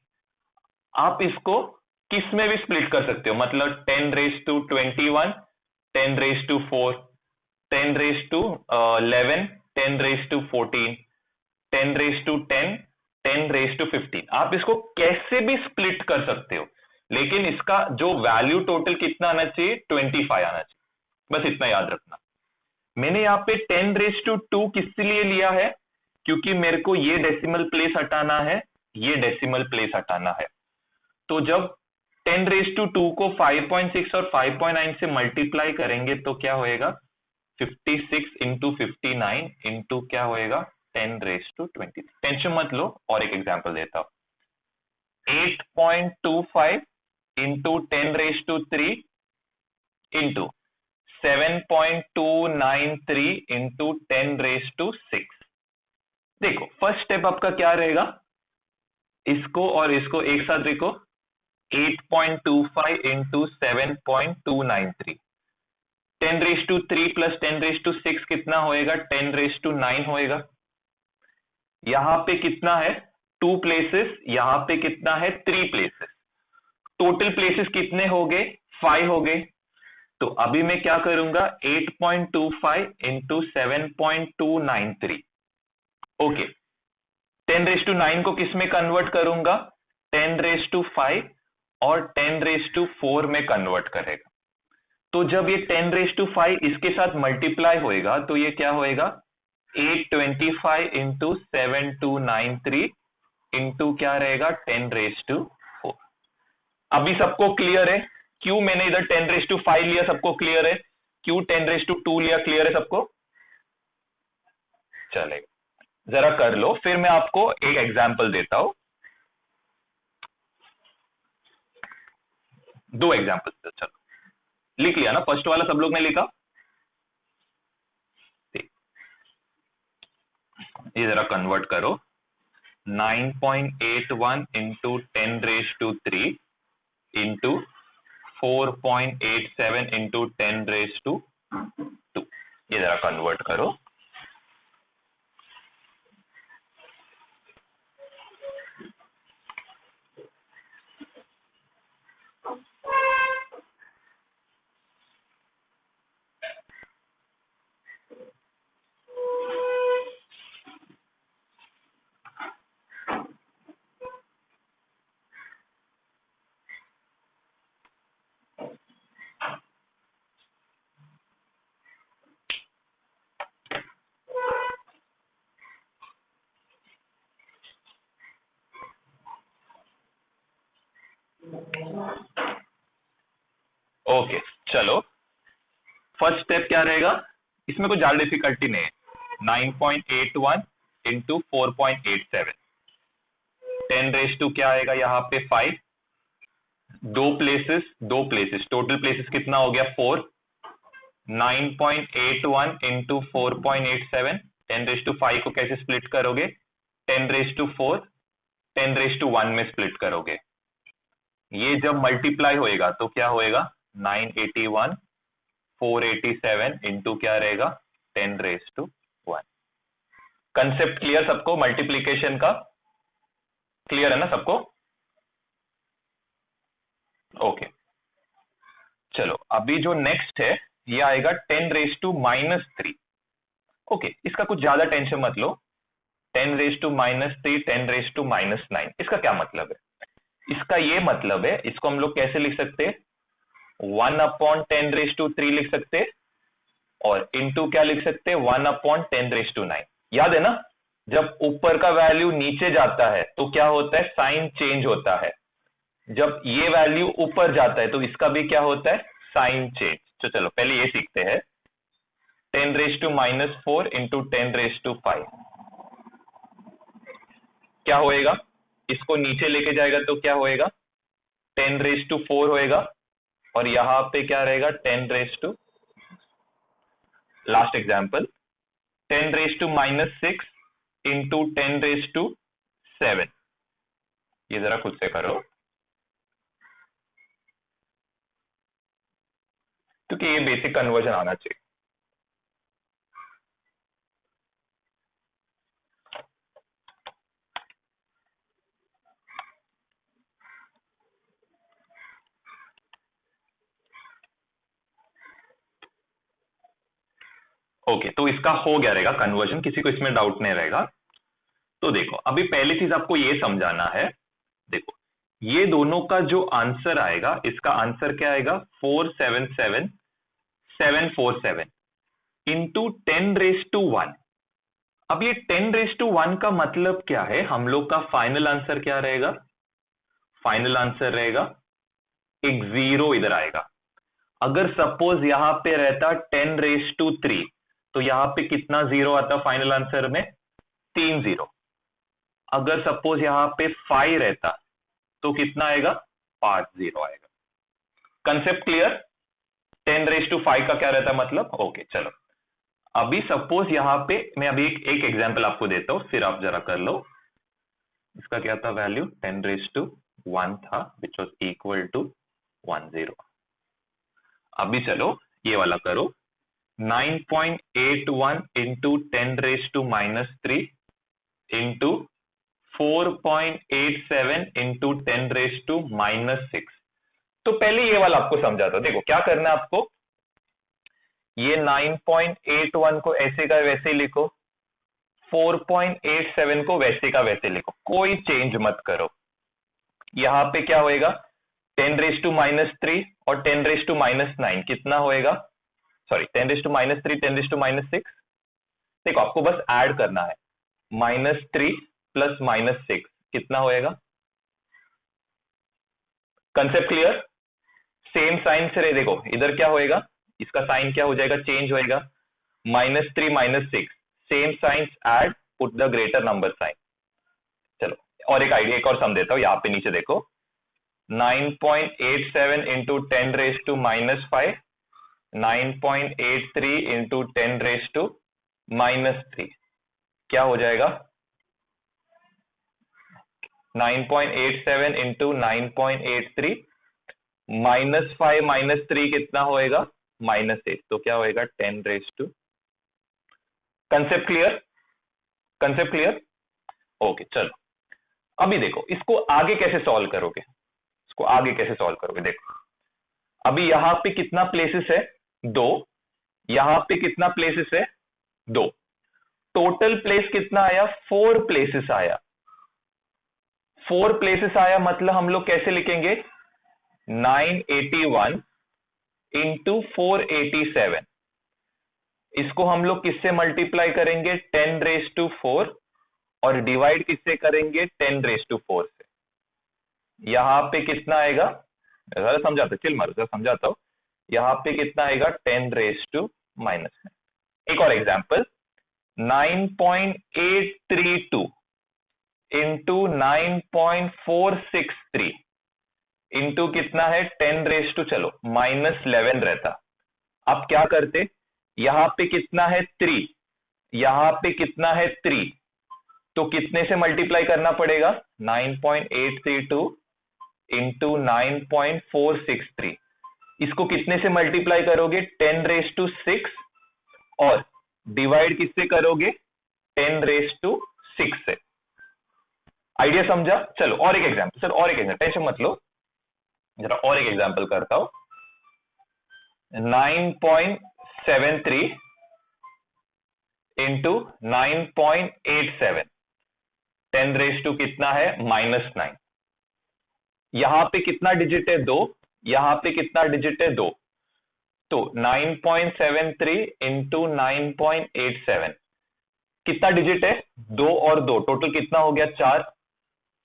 आप इसको किस में भी स्प्लिट कर सकते हो, मतलब 10⁻21, 10⁻4, 10⁻11, 10⁻14, 10⁻10, 10⁻15। आप इसको कैसे भी स्प्लिट कर सकते हो, लेकिन इसका जो वैल्यू टोटल कितना आना चाहिए? 25 आना चाहिए। बस इतना याद रखना। मैंने यहाँ पे 10⁻2 किस लिए लिया है? क्योंकि मेरे को ये डेसिमल प्लेस हटाना है, ये डेसिमल प्लेस हटाना है। तो जब 10⁻2 को 5.6 और 5.9 से मल्टीप्लाई करेंगे तो क्या होएगा? 56 इंटू 59 इंटू क्या होएगा? 10⁻20। टेंशन मत लो, और एक एग्जांपल देता हूं। 8.25 इंटू 10⁻3 इंटू 7.293 इंटू 10⁻6। देखो फर्स्ट स्टेप आपका क्या रहेगा? इसको और इसको एक साथ लिखो। 8.25 इंटू 7.293, 10⁻3 प्लस 10⁻6 कितना होएगा? 10⁻9 होएगा। यहां पे कितना है? 2 प्लेसेस, यहां पे कितना है? 3 प्लेसेस। टोटल प्लेसेस कितने हो गए? 5 हो गए। तो अभी मैं क्या करूंगा? 8.25 इंटू 7.293। ओके, 10⁻9 को किस में कन्वर्ट करूंगा? 10⁻5 और 10⁻4 में कन्वर्ट करेगा। तो जब ये 10⁻5 इसके साथ मल्टीप्लाई होएगा तो ये क्या होएगा? 825 इंटू 7293 इंटू क्या रहेगा? 10⁻4। अभी सबको क्लियर है क्यों मैंने इधर 10⁻5 लिया? सबको क्लियर है क्यों 10⁻2 लिया? क्लियर है सबको? चलेगा, जरा कर लो, फिर मैं आपको एक एग्जांपल देता हूं। 2 एग्जांपल, चलो लिख लिया ना? फर्स्ट वाला सब लोग ने लिखा? ये जरा कन्वर्ट करो। 9.81 इंटू 10⁻3 इंटू 4.87 इंटू 10⁻2। ये जरा कन्वर्ट करो। ओके चलो, फर्स्ट स्टेप क्या रहेगा? इसमें कोई ज्यादा डिफिकल्टी नहीं है। 9.81 इंटू 4.87, 10⁻2 क्या आएगा यहाँ पे? 5। दो प्लेसेस, टोटल प्लेसेस कितना हो गया? 4। 9.81 इंटू 4.87, 10⁻5 को कैसे स्प्लिट करोगे? 10⁻4, 10⁻1 में स्प्लिट करोगे। ये जब मल्टीप्लाई होएगा तो क्या होएगा? 981, 487 इंटू क्या रहेगा? 10⁻1। कंसेप्ट क्लियर सबको? मल्टीप्लीकेशन का क्लियर है ना सबको? ओके चलो, अभी जो नेक्स्ट है ये आएगा 10⁻3। ओके, इसका कुछ ज्यादा टेंशन मत लो। 10⁻3, 10⁻9। इसका क्या मतलब है? इसका ये मतलब है, इसको हम लोग कैसे लिख सकते हैं? 1/10⁻³ लिख सकते, और इंटू क्या लिख सकते, 1/10⁻⁹। याद है ना, जब ऊपर का वैल्यू नीचे जाता है तो क्या होता है, साइन चेंज होता है। जब ये वैल्यू ऊपर जाता है तो इसका भी क्या होता है, साइन चेंज। तो चलो पहले ये सीखते हैं। 10⁻⁻⁴ इंटू 10⁻⁵ क्या होएगा, इसको नीचे लेके जाएगा तो क्या होएगा, 10⁻⁴ होएगा, और यहां पे क्या रहेगा, 10⁻, लास्ट एग्जाम्पल 10⁻⁻⁶ इंटू 10⁻⁷। ये जरा खुद से करो, क्योंकि ये बेसिक कन्वर्जन आना चाहिए। ओके, तो इसका हो गया रहेगा कन्वर्जन, किसी को इसमें डाउट नहीं रहेगा। तो देखो, अभी पहली चीज आपको ये समझाना है, देखो ये दोनों का जो आंसर आएगा, इसका आंसर क्या आएगा, 477747 इंटू 10⁻⁻1। अब ये 10⁻⁻1 का मतलब क्या है, हम लोग का फाइनल आंसर क्या रहेगा, फाइनल आंसर रहेगा एक 0 इधर आएगा। अगर सपोज यहां पे रहता 10⁻³ तो यहां पे कितना 0 आता फाइनल आंसर में, 3 0। अगर सपोज यहां पे 5 रहता तो कितना आएगा, 5 0 आएगा। कंसेप्ट क्लियर, 10⁻⁵ का क्या रहता मतलब। ओके चलो, अभी सपोज यहां पे मैं अभी एक एग्जांपल आपको देता हूं, फिर आप जरा कर लो। इसका क्या था वैल्यू, 10⁻1 था, विच वॉज इक्वल टू 10। अभी चलो ये वाला करो, 9.81 इंटू 10⁻³ इंटू 4.87 इंटू 10⁻⁻⁶। तो पहले ये वाला आपको समझाता हूं। देखो क्या करना है आपको, ये 9.81 को ऐसे का वैसे लिखो, 4.87 को वैसे का वैसे लिखो, कोई चेंज मत करो। यहां पे क्या होएगा, 10⁻³ और 10⁻⁻9 कितना होएगा, सॉरी 10⁻³ 10⁻⁻6। देखो आपको बस ऐड करना है, -3 प्लस -6 कितना होएगा। कंसेप्ट क्लियर, सेम साइन से रहे, देखो इधर क्या होएगा, इसका साइन क्या हो जाएगा, चेंज होएगा, -3 -6 same signs add, put the greater number sign. चलो और एक आइडिया, एक और सम देता हूं, यहां पे नीचे देखो, 9.87 इंटू 10⁻⁻5 9.83 इंटू 10⁻⁻3 क्या हो जाएगा, 9.87 इंटू 9.83 -5 -3 कितना होएगा, -8, तो क्या होएगा 10⁻। Concept clear, concept clear. Okay चलो, अभी देखो इसको आगे कैसे सॉल्व करोगे, इसको आगे कैसे सॉल्व करोगे। देखो अभी यहां पे कितना प्लेसेस है, 2, यहां पे कितना प्लेसेस है, 2, टोटल प्लेस कितना आया, 4 प्लेसेस आया। 4 प्लेसेस आया मतलब हम लोग कैसे लिखेंगे, 981 इंटू 487, इसको हम लोग किससे मल्टीप्लाई करेंगे, 10⁻⁴, और डिवाइड किससे करेंगे, 10⁻⁴ से। यहां पे कितना आएगा, जरा समझाता, चिल मारो जरा समझाता हूं, यहां पे कितना आएगा, 10⁻⁻9। एक और एग्जांपल, 9.832 इंटू 9.463 इंटू कितना है, 10⁻, चलो -11 रहता। अब क्या करते, यहां पे कितना है 3, यहां पे कितना है 3, तो कितने से मल्टीप्लाई करना पड़ेगा, 9.832 इंटू 9.463, इसको कितने से मल्टीप्लाई करोगे, 10⁻6, और डिवाइड किससे करोगे, 10⁻6 से। आइडिया समझा। चलो और एक एग्जांपल, सर और एक एग्जांपल, टेंशन मत लो, जरा और एक एग्जांपल करता हूं, 9.73 इंटू 9.87, 10⁻, कितना है, -9। यहां पे कितना डिजिट है, 2, यहाँ पे कितना डिजिट है? 2। तो 9.73 इंटू 9.87 कितना डिजिट है? 2 और 2 टोटल कितना हो गया? 4।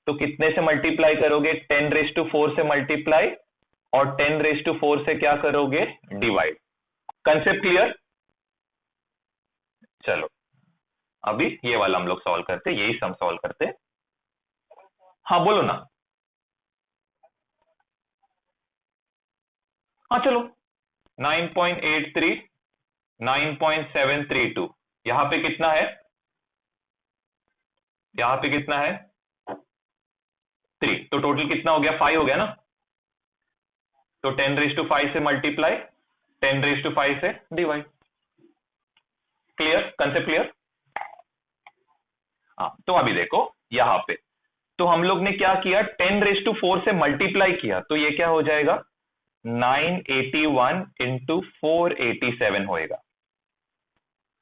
तो कितने से मल्टीप्लाई करोगे? 10⁴ से मल्टीप्लाई और 10⁴ से क्या करोगे? डिवाइड। Concept clear? चलो अभी ये वाला हम लोग सॉल्व करते, यही सम सॉल्व करते। हाँ बोलो ना। हाँ चलो 9.83 9.732 यहां पे कितना है? यहां पे कितना है? 3। तो टोटल कितना हो गया? 5 हो गया ना। तो 10⁵ से मल्टीप्लाई 10⁵ से डिवाइड। क्लियर? Concept clear? हाँ तो अभी देखो यहां पे तो हम लोग ने क्या किया? 10⁴ से मल्टीप्लाई किया तो ये क्या हो जाएगा? 981 इंटू 487 होएगा।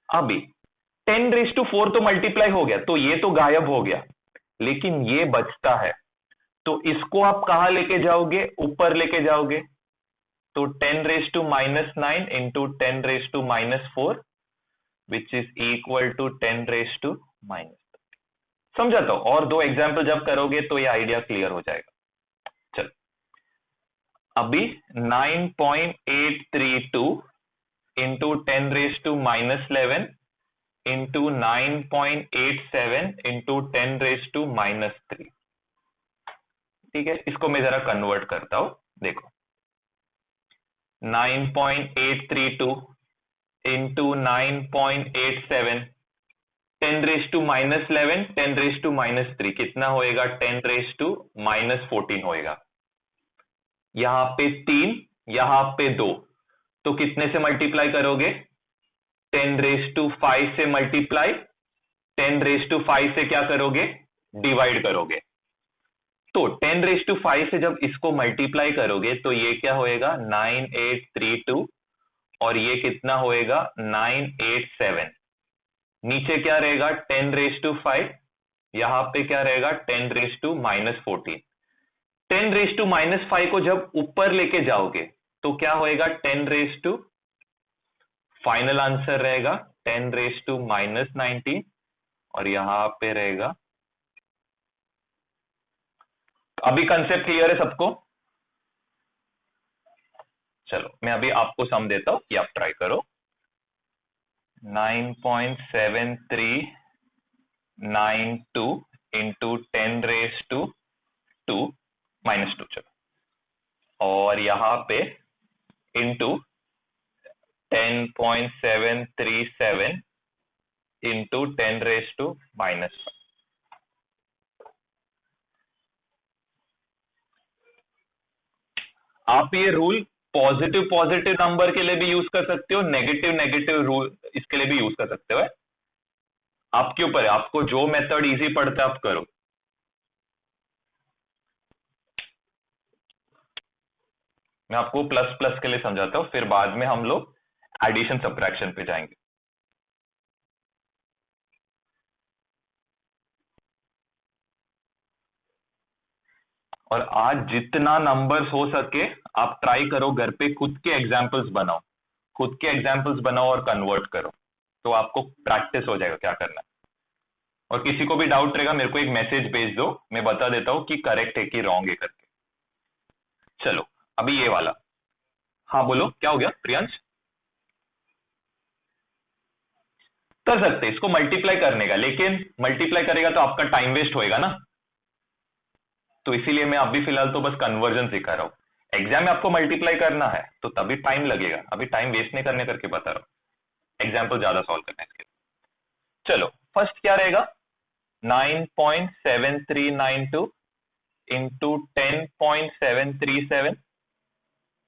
अभी 10⁴ तो मल्टीप्लाई हो गया तो ये तो गायब हो गया, लेकिन ये बचता है। तो इसको आप कहां लेके जाओगे? ऊपर लेके जाओगे। तो 10⁻⁹ into 10⁻⁴ which is equal to 10⁻⁻। समझाता हूं, और 2 एग्जाम्पल जब करोगे तो ये आइडिया क्लियर हो जाएगा। चल अभी 9.832 इंटू 10⁻11 इंटू 9.87 इंटू 10⁻3। ठीक है, इसको मैं जरा कन्वर्ट करता हूं। देखो 9.832 इंटू 9.87 10⁻11 10⁻3 कितना होएगा? 10⁻14 होएगा। यहां पे 3 यहां पे 2 तो कितने से मल्टीप्लाई करोगे? 10⁵ से मल्टीप्लाई 10⁵ से क्या करोगे? डिवाइड करोगे। तो 10⁵ से जब इसको मल्टीप्लाई करोगे तो ये क्या होएगा? 9832 और ये कितना होएगा? 987। नीचे क्या रहेगा? 10⁵, यहां पे क्या रहेगा? 10⁻⁻14। 10⁻⁻5 को जब ऊपर लेके जाओगे तो क्या होएगा? 10 फाइनल आंसर रहेगा 10⁻⁻19 और यहां पे रहेगा। अभी कंसेप्ट क्लियर है सबको? चलो मैं अभी आपको सम देता हूं, ये आप ट्राई करो। 9.7392 इंटू 10⁻², चलो, और यहां पे इंटू 10.737 इंटू 10⁻⁻5। आप ये रूल पॉजिटिव पॉजिटिव नंबर के लिए भी यूज कर सकते हो, नेगेटिव नेगेटिव रूल इसके लिए भी यूज कर सकते हो। आपके ऊपर है, आपको जो मेथड इजी पड़ता है आप करो। मैं आपको प्लस प्लस के लिए समझाता हूं, फिर बाद में हम लोग एडिशन सब्ट्रैक्शन पे जाएंगे। और आज जितना नंबर्स हो सके आप ट्राई करो, घर पे खुद के एग्जाम्पल्स बनाओ, खुद के एग्जाम्पल्स बनाओ और कन्वर्ट करो, तो आपको प्रैक्टिस हो जाएगा क्या करना है। और किसी को भी डाउट रहेगा मेरे को एक मैसेज भेज दो, मैं बता देता हूं कि करेक्ट है कि रॉन्ग है करके। चलो अभी ये वाला। हाँ बोलो क्या हो गया प्रियांश? कर सकते हैं इसको मल्टीप्लाई करने का, लेकिन मल्टीप्लाई करेगा तो आपका टाइम वेस्ट होएगा ना, तो इसीलिए मैं अभी फिलहाल तो बस कन्वर्जन सिखा रहा हूं। एग्जाम में आपको मल्टीप्लाई करना है तो तभी टाइम लगेगा, अभी टाइम वेस्ट नहीं करने करके बता रहा हूं, एग्जाम्पल ज्यादा सॉल्व करना है इसके। चलो फर्स्ट क्या रहेगा? 9.7392 इंटू 10.737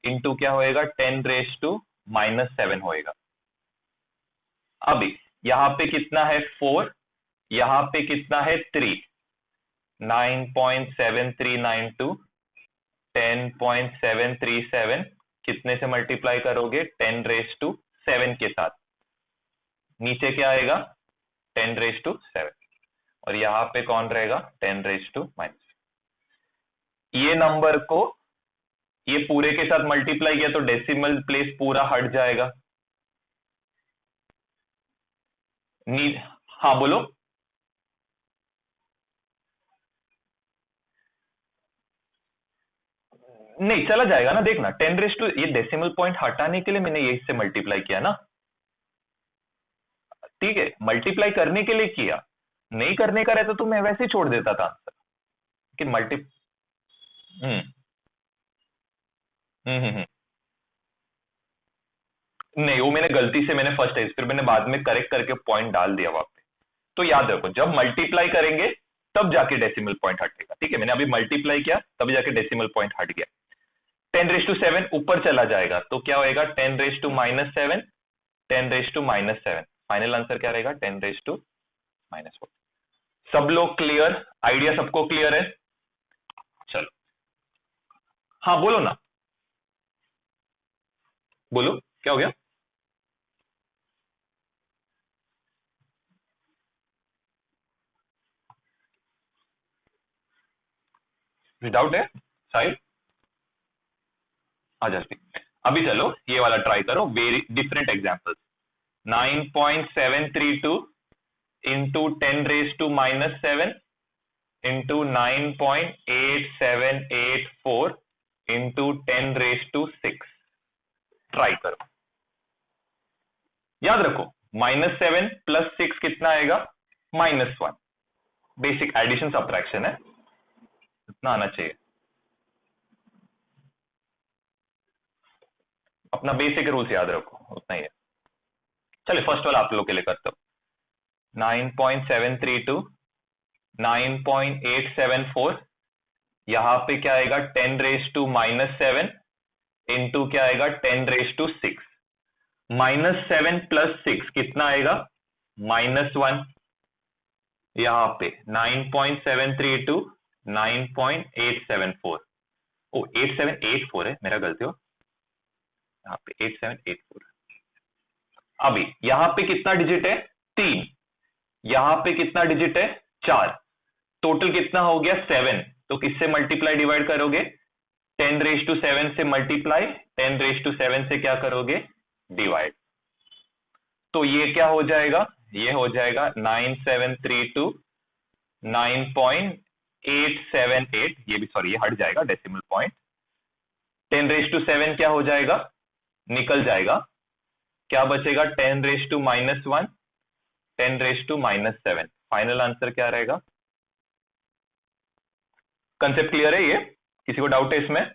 इंटू क्या होएगा? 10⁻⁻7 होएगा। अभी यहां पे कितना है? 4, यहां पे कितना है? 3। 9.7392 10.737 कितने से मल्टीप्लाई करोगे? 10⁻7 के साथ। नीचे क्या आएगा? 10⁻7 और यहां पे कौन रहेगा? 10⁻⁻। ये नंबर को ये पूरे के साथ मल्टीप्लाई किया तो डेसिमल प्लेस पूरा हट जाएगा। नी हाँ बोलो। नहीं चला जाएगा ना, देखना 10 ये डेसिमल पॉइंट हटाने के लिए मैंने ये इससे मल्टीप्लाई किया ना, ठीक है, मल्टीप्लाई करने के लिए किया, नहीं करने का रहता तो मैं वैसे ही छोड़ देता था आंसर कि मल्टी हम्म हम्म। नहीं वो मैंने गलती से मैंने फर्स्ट फिर मैंने बाद में करेक्ट करके पॉइंट डाल दिया वहां पे। तो याद रखो जब मल्टीप्लाई करेंगे तब जाके डेसिमल पॉइंट हटेगा, ठीक है, मैंने अभी मल्टीप्लाई किया तब जाके डेसिमल पॉइंट हट गया। 10⁻7 ऊपर चला जाएगा तो क्या होएगा 10⁻7, 10⁻7, फाइनल आंसर क्या रहेगा 10⁻4। सब लोग क्लियर, आइडिया सबको क्लियर है? चलो हाँ बोलो ना, बोलो क्या हो गया? डाउट है साहिब? आ जा अभी चलो ये वाला ट्राई करो, very different examples. 9.732 into 10⁻⁻7 into 9.8784 into 10⁻6। Try करो, याद रखो -7 + 6 कितना आएगा -1। बेसिक एडिशन सब्ट्रैक्शन है, इतना आना चाहिए, अपना बेसिक रूल्स याद रखो उतना ही है। चलिए फर्स्ट वाला आप लोग के लिए करता हूं। 9.732 9.874, यहां पे क्या आएगा 10⁻⁻7 इंटू क्या आएगा 10⁻6। -7 + 6 कितना आएगा -1। यहां पे 9.732 9.874, ओ 8784 है, मेरा गलती हो, यहाँ पे 8784। अभी यहां पे कितना डिजिट है 3, यहां पे कितना डिजिट है 4, टोटल कितना हो गया 7। तो किससे मल्टीप्लाई डिवाइड करोगे 10⁻7 से मल्टीप्लाई, 10⁻7 से क्या करोगे डिवाइड। तो ये क्या हो जाएगा, ये हो जाएगा 9732 9.878, ये भी सॉरी ये हट जाएगा डेसिमल पॉइंट। 10⁻7 क्या हो जाएगा निकल जाएगा, क्या बचेगा 10⁻−1 10⁻−7। फाइनल आंसर क्या रहेगा? कंसेप्ट क्लियर है ये, किसी को डाउट है इसमें?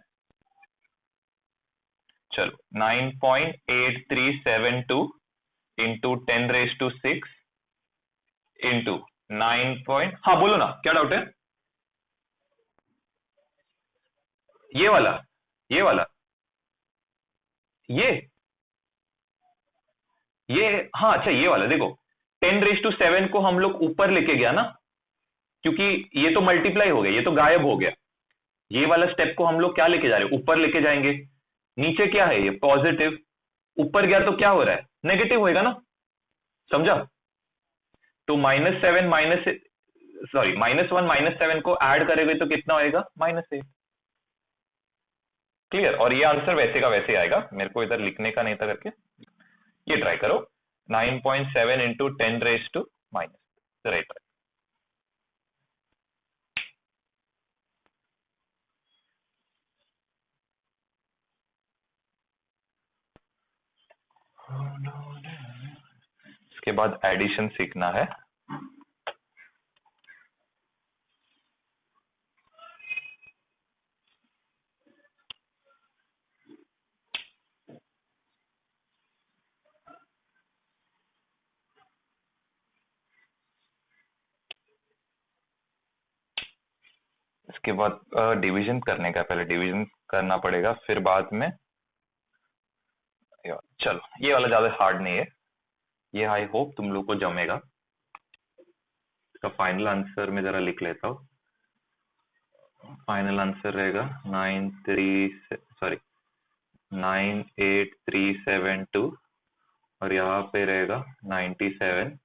चलो 9.8372 इंटू 10⁻6 इंटू 9 हाँ बोलो ना क्या डाउट है? ये वाला, ये वाला, ये ये हाँ अच्छा ये वाला देखो, 10⁻7 को हम लोग ऊपर लेके गया ना, क्योंकि ये तो मल्टीप्लाई हो गया, ये तो गायब हो गया। ये वाला स्टेप को हम लोग क्या लेके जा रहे हैं, ऊपर लेके जाएंगे। नीचे क्या है ये पॉजिटिव, ऊपर गया तो क्या हो रहा है नेगेटिव होएगा ना, समझा? तो -7 माइनस सॉरी -1 -7 को ऐड करेंगे तो कितना होएगा -8। क्लियर? और ये आंसर वैसे का वैसे आएगा, मेरे को इधर लिखने का नहीं था करके। ये ट्राई करो 9.7 इंटू 10⁻⁻, राइट। इसके बाद एडिशन सीखना है। इसके बाद डिवीजन करने का, पहले डिवीजन करना पड़ेगा फिर बाद में। चलो ये वाला ज्यादा हार्ड नहीं है, ये आई होप तुम लोग को जमेगा। इसका फाइनल आंसर मैं जरा लिख लेता हूँ। फाइनल आंसर रहेगा 98372 और यहाँ पे रहेगा 97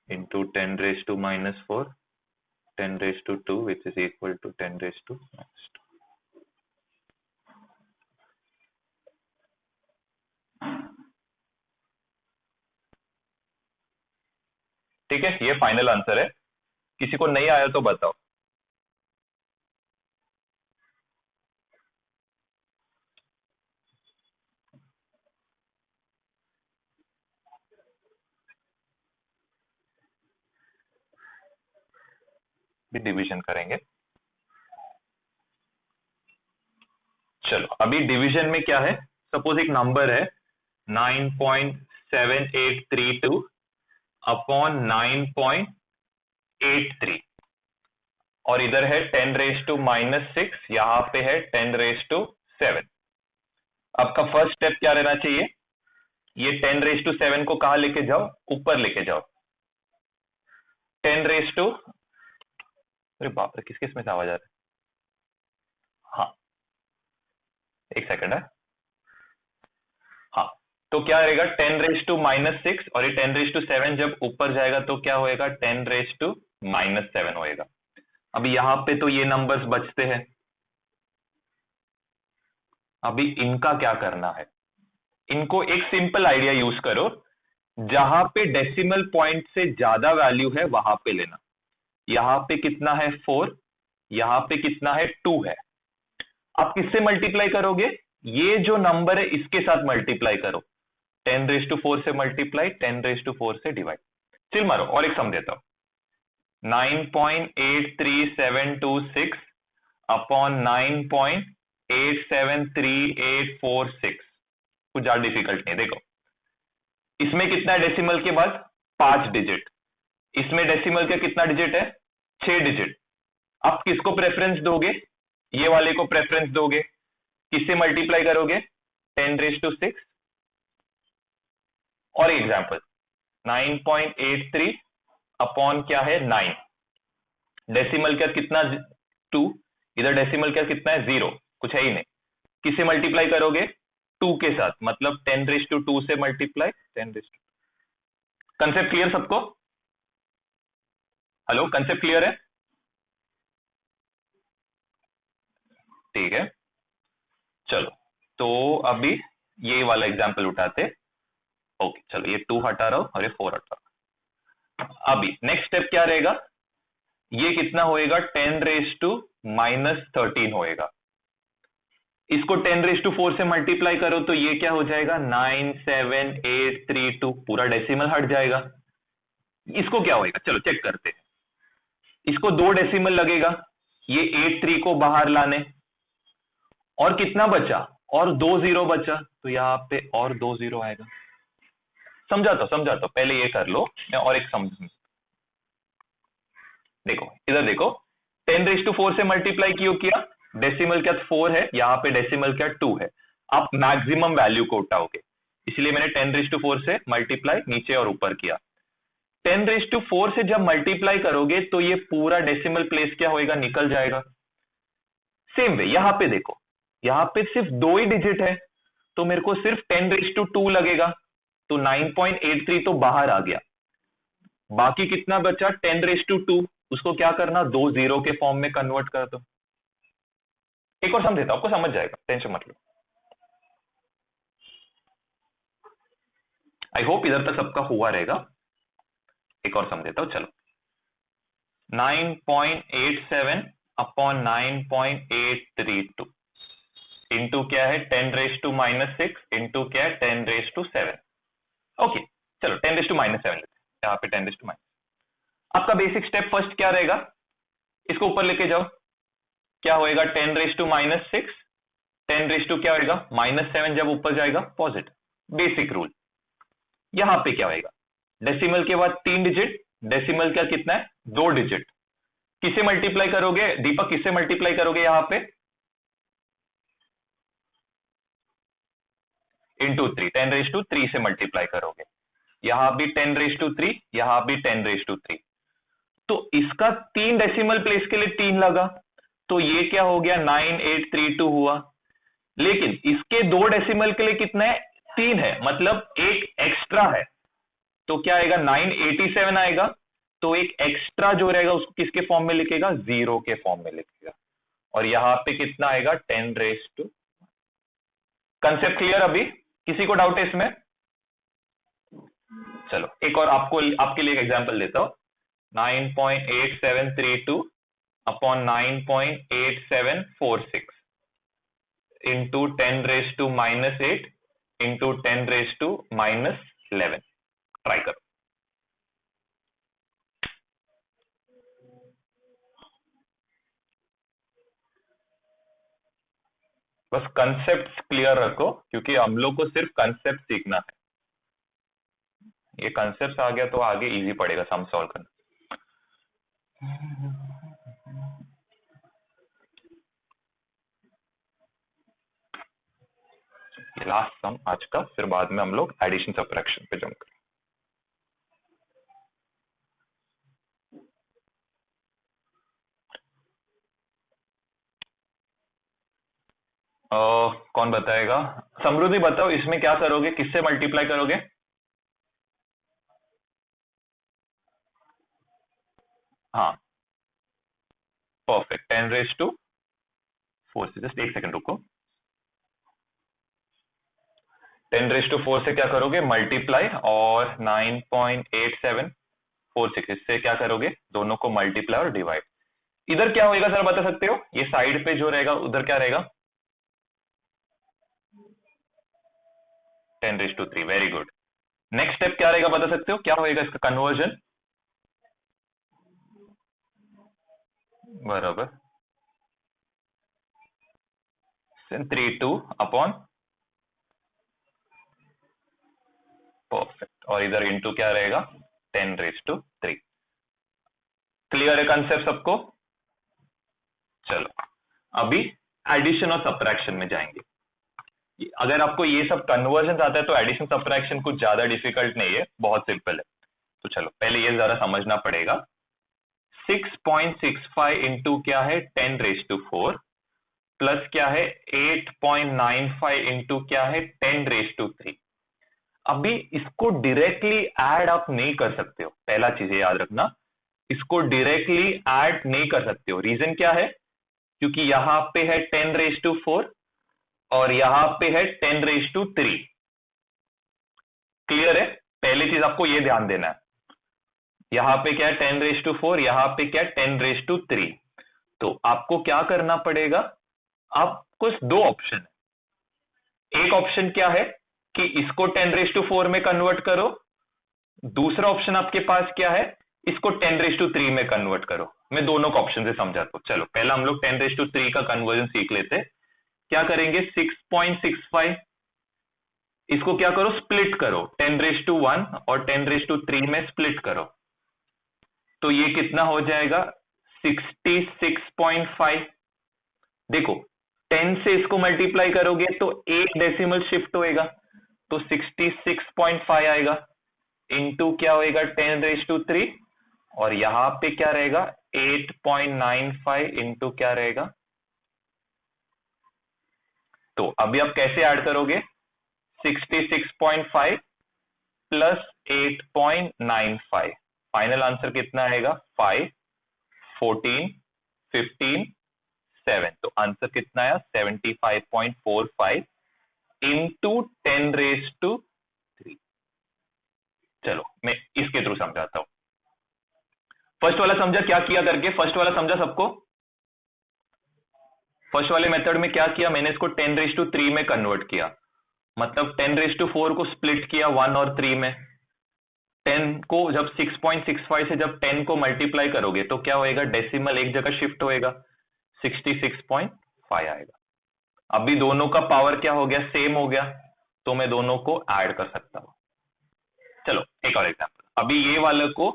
into 10⁻⁻4 10⁻2 which is equal to 10⁻²। ठीक है, ये फाइनल आंसर है। किसी को नहीं आया तो बताओ। भी डिवीजन करेंगे। चलो अभी डिवीजन में क्या है, सपोज एक नंबर है 9.7832 अपॉन 9.83 और इधर है 10⁻⁻6, यहां पे है 10⁻7। आपका फर्स्ट स्टेप क्या रहना चाहिए, ये 10⁻7 को कहां लेके जाओ, ऊपर लेके जाओ। 10 रेस टू, अरे बाप रे किस किस में से आवाज आ रहा है, हाँ एक सेकंड है, हाँ तो क्या रहेगा 10⁻⁻6 और ये 10⁻7 जब ऊपर जाएगा तो क्या होएगा 10⁻⁻7 होएगा। अभी यहां पे तो ये नंबर्स बचते हैं, अभी इनका क्या करना है, इनको एक सिंपल आइडिया यूज करो, जहां पे डेसिमल पॉइंट से ज्यादा वैल्यू है वहां पे लेना। यहां पे कितना है 4, यहां पे कितना है 2 है। आप किससे मल्टीप्लाई करोगे, ये जो नंबर है इसके साथ मल्टीप्लाई करो, 10⁻4 से मल्टीप्लाई, 10⁻4 से डिवाइड। चिल मारो और एक सम देता हूं, 9.83726 अपॉन 9.873846, कुछ ज्यादा डिफिकल्ट नहीं। देखो इसमें कितना है डेसिमल के बाद 5 डिजिट, इसमें डेसिमल का कितना डिजिट है 6 डिजिट। आप किसको प्रेफरेंस दोगे, ये वाले को प्रेफरेंस दोगे, किससे मल्टीप्लाई करोगे 10⁻6। और एग्जांपल 9.83 अपॉन क्या है 9, डेसिमल का कितना 2, इधर डेसिमल का कितना है 0, कुछ है ही नहीं, किससे मल्टीप्लाई करोगे 2 के साथ, मतलब 10⁻2 से मल्टीप्लाई 10। कंसेप्ट क्लियर सबको, हेलो कंसेप्ट क्लियर है, ठीक है। चलो तो अभी ये वाला एग्जांपल उठाते, ओके चलो ये 2 हटा रहा हूं और ये 4 हटा रहा हूं। अभी नेक्स्ट स्टेप क्या रहेगा, ये कितना होएगा 10⁻13 होएगा, इसको 10⁻4 से मल्टीप्लाई करो तो ये क्या हो जाएगा 97832, पूरा डेसिमल हट जाएगा। इसको क्या होएगा चलो चेक करते हैं, इसको 2 डेसिमल लगेगा ये 83 को बाहर लाने, और कितना बचा, और 2 0 बचा, तो यहाँ पे और 2 0 आएगा। समझा तो पहले ये कर लो, मैं और एक समझ, देखो इधर देखो 10⁻4 से मल्टीप्लाई क्यों किया, डेसिमल क्या 4 है, यहाँ पे डेसिमल क्या 2 है, आप मैक्सिमम वैल्यू को उठाओगे, इसलिए मैंने 10⁻4 से मल्टीप्लाई नीचे और ऊपर किया। 10⁻4 से जब मल्टीप्लाई करोगे तो ये पूरा डेसिमल प्लेस क्या होएगा निकल जाएगा। सेम वे यहां पे देखो, यहां पे सिर्फ 2 ही डिजिट है, तो मेरे को सिर्फ 10⁻2 लगेगा, तो 9.83 तो बाहर आ गया, बाकी कितना बचा 10⁻2, उसको क्या करना 2 0 के फॉर्म में कन्वर्ट कर दो। एक और सम देता हूं, आपको समझ जाएगा, टेंशन मत लो। आई होप इधर तक सबका हुआ रहेगा। एक और सम देता हूं चलो, 9.87 अपॉन 9.832 इंटू क्या है 10⁻6 इंटू क्या है 10⁻7। ओके चलो 10⁻7 यहाँ पे 10⁻। आपका बेसिक स्टेप फर्स्ट क्या रहेगा, इसको ऊपर लेके जाओ, क्या होएगा 10⁻6, 10 क्या होएगा -7, जब ऊपर जाएगा पॉजिटिव, बेसिक रूल। यहां पे क्या होएगा, डेसिमल के बाद 3 डिजिट, डेसिमल का कितना है 2 डिजिट, किसे मल्टीप्लाई करोगे दीपक, किससे मल्टीप्लाई करोगे यहाँ पे इंटू 3, 10⁻3 से मल्टीप्लाई करोगे, यहां भी 10⁻3, यहां भी 10⁻3, तो इसका 3 डेसिमल प्लेस के लिए 3 लगा, तो ये क्या हो गया 9832 हुआ। लेकिन इसके 2 डेसिमल के लिए कितना है 3 है, मतलब एक एक्स्ट्रा है, तो क्या आएगा 987 आएगा, तो एक एक्स्ट्रा जो रहेगा उसको किसके फॉर्म में लिखेगा 0 के फॉर्म में लिखेगा, और यहां पे कितना आएगा 10⁻। कंसेप्ट क्लियर, अभी किसी को डाउट है इसमें, चलो एक और आपके लिए एक एग्जांपल देता हूँ। 9.8732 अपॉन 9.8746 इंटू 10⁻⁻8 इंटू 10⁻11। ट्राई करो। बस कंसेप्ट क्लियर रखो, क्योंकि हम लोग को सिर्फ कंसेप्ट सीखना है। ये कंसेप्ट आ गया तो आगे इजी पड़ेगा सम सॉल्व करना। ये लास्ट सम आज का, फिर बाद में हम लोग एडिशन सब्ट्रैक्शन पे जंप करें। कौन बताएगा? समृद्धि बताओ, इसमें क्या करोगे, किससे मल्टीप्लाई करोगे? हाँ परफेक्ट, 10⁻4 से, जस्ट एक सेकंड रुको। 10⁻4 से क्या करोगे? मल्टीप्लाई, और 9.8746 इससे क्या करोगे? दोनों को मल्टीप्लाई और डिवाइड। इधर क्या होएगा सर बता सकते हो? ये साइड पे जो रहेगा उधर क्या रहेगा? 10⁻3। Very good. नेक्स्ट स्टेप क्या रहेगा बता सकते हो? क्या होएगा इसका कन्वर्जन? बराबर 32 अपॉन, परफेक्ट, और इधर इंटू क्या रहेगा? 10⁻3। क्लियर है कंसेप्ट सबको? चलो अभी एडिशन और सब्ट्रैक्शन में जाएंगे। अगर आपको ये सब कन्वर्जन आता है तो एडिशन सब्ट्रैक्शन कुछ ज्यादा डिफिकल्ट नहीं है, बहुत सिंपल है। तो चलो पहले ये जरा समझना पड़ेगा। 6.65 इंटू क्या है? 10⁻4 प्लस क्या है? 8.95 इंटू क्या है? 10⁻3। अभी इसको डायरेक्टली ऐड आप नहीं कर सकते हो, पहला चीज याद रखना, इसको डायरेक्टली ऐड नहीं कर सकते हो। रीजन क्या है? क्योंकि यहां पे है 10⁻4 और यहां पे है 10⁻3। क्लियर है? पहली चीज आपको ये ध्यान देना है, यहां पे क्या है? 10⁻4, यहां पे क्या है? 10⁻3। तो आपको क्या करना पड़ेगा? आपको दो ऑप्शन है। एक ऑप्शन क्या है कि इसको 10⁻4 में कन्वर्ट करो, दूसरा ऑप्शन आपके पास क्या है? इसको 10⁻3 में कन्वर्ट करो। मैं दोनों का ऑप्शन से समझाता हूं। चलो पहला हम लोग 10⁻3 का कन्वर्जन सीख लेते हैं। क्या करेंगे? 6.65, इसको क्या करो? स्प्लिट करो, 10⁻1 और 10⁻3 में स्प्लिट करो, तो ये कितना हो जाएगा? 66.5। देखो 10 से इसको मल्टीप्लाई करोगे तो एक डेसिमल शिफ्ट होएगा, तो 66.5 आएगा, इनटू क्या होएगा? 10⁻3, और यहां पे क्या रहेगा? 8.95 इंटू क्या रहेगा? तो अभी आप कैसे ऐड करोगे? 66.5 प्लस 8.95, फाइनल आंसर कितना आएगा? 5, 14, 15, 7। तो आंसर कितना आया? 75.45 इंटू 10⁻3। चलो मैं इसके थ्रू समझाता हूं। फर्स्ट वाला समझा क्या किया करके? फर्स्ट वाला समझा सबको? फर्स्ट वाले मेथड में क्या किया? मैंने इसको 10⁻3 में कन्वर्ट किया, मतलब 10⁻4 को स्प्लिट किया 1 और 3 में। 10 को जब 6.65 से जब 10 को मल्टीप्लाई करोगे तो क्या होएगा? डेसिमल एक जगह शिफ्ट होएगा, 66.5 आएगा। अभी दोनों का पावर क्या हो गया? सेम हो गया, तो मैं दोनों को ऐड कर सकता हूं। चलो एक और एग्जांपल, अभी ये वाले को,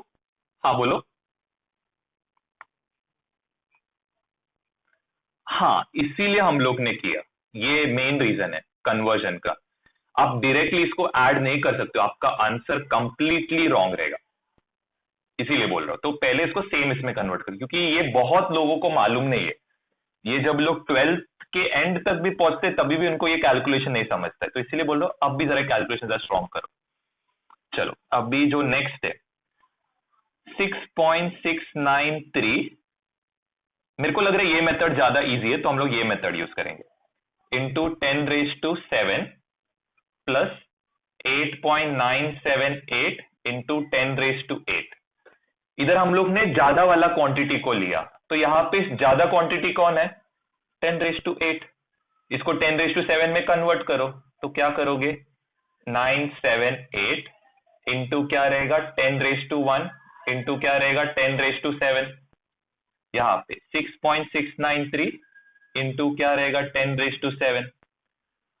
हाँ बोलो। हाँ इसीलिए हम लोग ने किया, ये मेन रीजन है कन्वर्जन का। आप डायरेक्टली इसको ऐड नहीं कर सकते हो, आपका आंसर कंप्लीटली रॉन्ग रहेगा, इसीलिए बोल रहा हूं। तो पहले इसको सेम इसमें कन्वर्ट कर, क्योंकि ये बहुत लोगों को मालूम नहीं है। ये जब लोग 12th के एंड तक भी पहुंचते तभी भी उनको ये कैलकुलेशन नहीं समझता है, तो इसीलिए बोल रहा हूं अब भी जरा कैलकुलेशन जरा स्ट्रॉन्ग करो। चलो अभी जो नेक्स्ट है 6.693, मेरे को लग रहा है ये मेथड ज्यादा इजी है, तो हम लोग ये मेथड यूज करेंगे। इंटू 10⁻7 प्लस 8.978 इंटू 10⁸ इधर हम लोग ने ज्यादा वाला क्वांटिटी को लिया, तो यहां पे ज्यादा क्वांटिटी कौन है? 10⁸ इसको 10⁸ में कन्वर्ट करो, तो क्या करोगे? 978 इंटू क्या रहेगा? 10⁻1 इंटू क्या रहेगा? 10⁻7, यहां पे 6.693 इंटू क्या रहेगा? 10⁻7।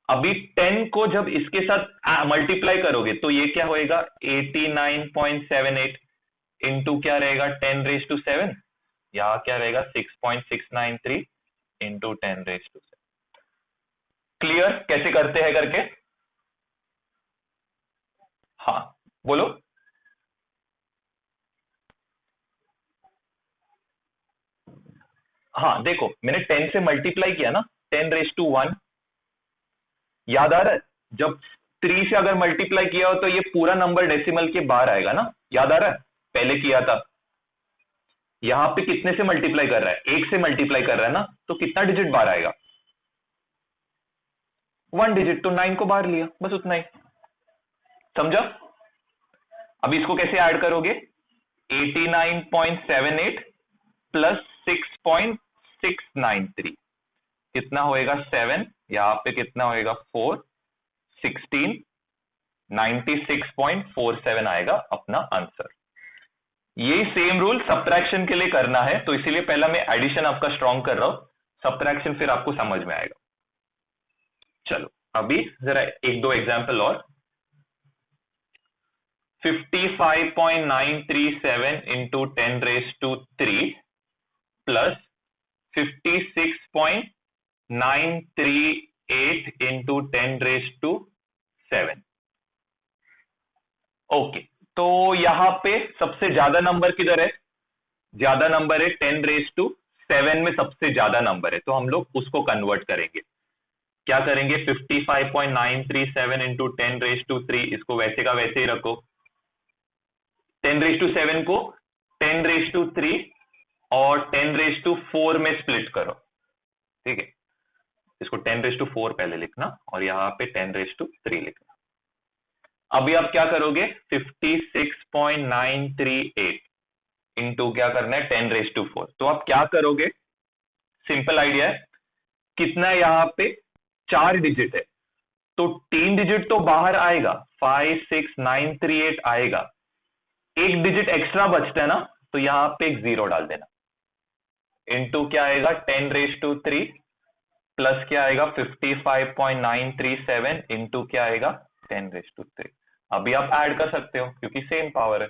अभी 10 को जब इसके साथ मल्टीप्लाई करोगे तो ये क्या होएगा? 89.78 इंटू क्या रहेगा? 10⁻7, यहां क्या रहेगा? 6.693 इंटू 10⁻7। क्लियर कैसे करते हैं करके? हाँ बोलो। हाँ देखो, मैंने 10 से मल्टीप्लाई किया ना, 10⁻1, याद आ रहा है? जब 3 से अगर मल्टीप्लाई किया हो तो ये पूरा नंबर डेसिमल के बाहर आएगा ना, याद आ रहा है? पहले किया था। यहां पे कितने से मल्टीप्लाई कर रहा है? 1 से मल्टीप्लाई कर रहा है ना, तो कितना डिजिट बाहर आएगा? 1 डिजिट, तो 9 को बाहर लिया, बस उतना ही। समझा? अब इसको कैसे ऐड करोगे? 89.78 प्लस 6.693 कितना होएगा? 7, यहां पे कितना होएगा? 4, 16, 96.47 आएगा अपना आंसर। ये सेम रूल सब्ट्रैक्शन के लिए करना है, तो इसीलिए पहला मैं एडिशन आपका स्ट्रॉन्ग कर रहा हूं, सब्ट्रैक्शन फिर आपको समझ में आएगा। चलो अभी जरा एक दो एग्जांपल और। 55.937 इंटू 10⁻3 प्लस 56.938 इंटू 10⁻7। ओके, तो यहां पे सबसे ज्यादा नंबर किधर है? ज्यादा नंबर है 10⁻7 में, सबसे ज्यादा नंबर है, तो हम लोग उसको कन्वर्ट करेंगे। क्या करेंगे? 55.937 इंटू 10⁻3, इसको वैसे का वैसे ही रखो। 10⁻7 को 10⁻3 और 10⁻4 में स्प्लिट करो, ठीक है? इसको 10⁻4 पहले लिखना और यहां पे 10⁻3 लिखना। अभी आप क्या करोगे? 56.938 इंटू क्या करना है? 10⁻4। तो आप क्या करोगे? सिंपल आइडिया है, कितना है यहां पे? 4 डिजिट है, तो 3 डिजिट तो बाहर आएगा, 56938 आएगा। एक डिजिट एक्स्ट्रा बचता है ना, तो यहां पे एक 0 डाल देना। इंटू क्या आएगा? 10⁻3 प्लस क्या आएगा? 55.937 इंटू क्या आएगा? 10⁻3। अभी आप ऐड कर सकते हो क्योंकि सेम पावर है।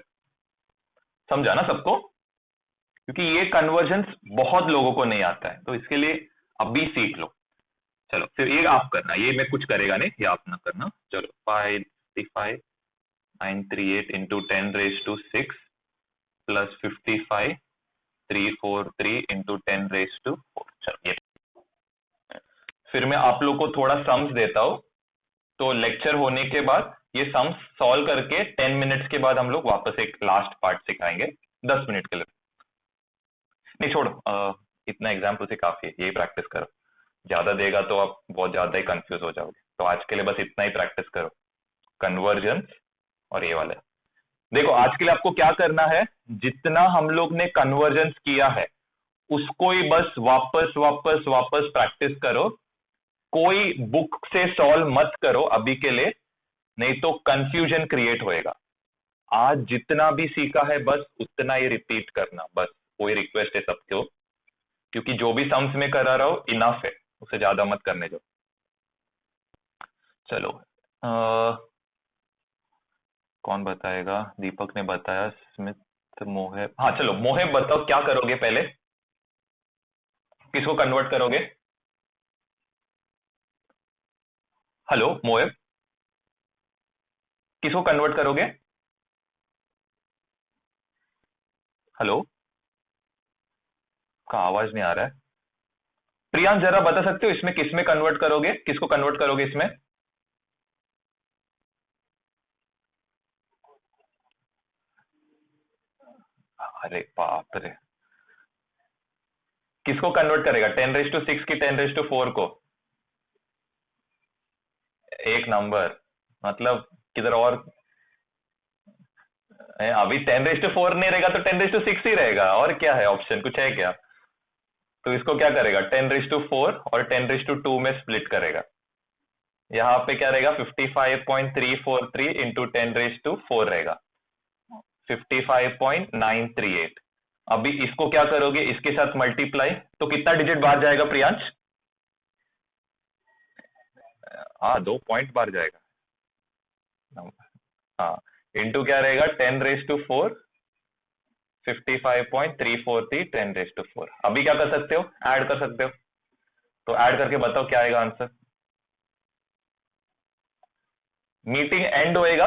समझा ना सबको? क्योंकि ये कन्वर्जन बहुत लोगों को नहीं आता है, तो इसके लिए अभी सीख लो। चलो फिर ये आप करना, ये मैं कुछ करेगा नहीं, ये आप ना करना। चलो 55.938 इंटू 10⁻6 प्लस 55.343 इंटू 10⁻4। चलो ये फिर मैं आप लोग को थोड़ा सम्स देता हूं, तो लेक्चर होने के बाद ये सम्स सॉल्व करके 10 मिनट्स के बाद हम लोग वापस एक लास्ट पार्ट सिखाएंगे, 10 मिनट के लिए। नहीं छोड़ो, इतना एग्जाम्पल से काफी है, यही प्रैक्टिस करो। ज्यादा देगा तो आप बहुत ज्यादा ही कंफ्यूज हो जाओगे, तो आज के लिए बस इतना ही प्रैक्टिस करो, कन्वर्जेंस और ये वाला। देखो आज के लिए आपको क्या करना है, जितना हम लोग ने कन्वर्जेंस किया है उसको ही बस वापस वापस वापस प्रैक्टिस करो। कोई बुक से सॉल्व मत करो अभी के लिए, नहीं तो कंफ्यूजन क्रिएट होएगा। आज जितना भी सीखा है बस उतना ही रिपीट करना, बस कोई रिक्वेस्ट है सबको, क्योंकि जो भी सम्स में करा रहा हो इनफ है, उससे ज्यादा मत करने दो। चलो कौन बताएगा? दीपक ने बताया, स्मिथ, मोहेब। हाँ चलो मोहेब बताओ क्या करोगे पहले, किसको कन्वर्ट करोगे? हेलो मोहेब, किसको कन्वर्ट करोगे? हेलो, का आवाज नहीं आ रहा है। प्रियांश जरा बता सकते हो इसमें किस में कन्वर्ट करोगे, किसको कन्वर्ट करोगे इसमें? अरे बाप रे, किसको कन्वर्ट करेगा? 10⁻6 की 10⁻4 को? एक नंबर, मतलब किधर और अभी 10⁴ नहीं रहेगा तो 10⁶ ही रहेगा, और क्या है ऑप्शन, कुछ है क्या? तो इसको क्या करेगा, 10⁴ और 10⁵ में स्प्लिट करेगा। यहाँ पे क्या रहेगा, 55.343 इंटू 10⁴ रहेगा, 55.938। अभी इसको क्या करोगे, इसके साथ मल्टीप्लाई, तो कितना डिजिट बाहर जाएगा प्रियांश? हाँ, 2 पॉइंट बाहर जाएगा। हाँ, इंटू क्या रहेगा, 10⁴, 55.343 10⁴। अभी क्या कर सकते हो, ऐड कर सकते हो, तो ऐड करके बताओ क्या आएगा आंसर। मीटिंग एंड होएगा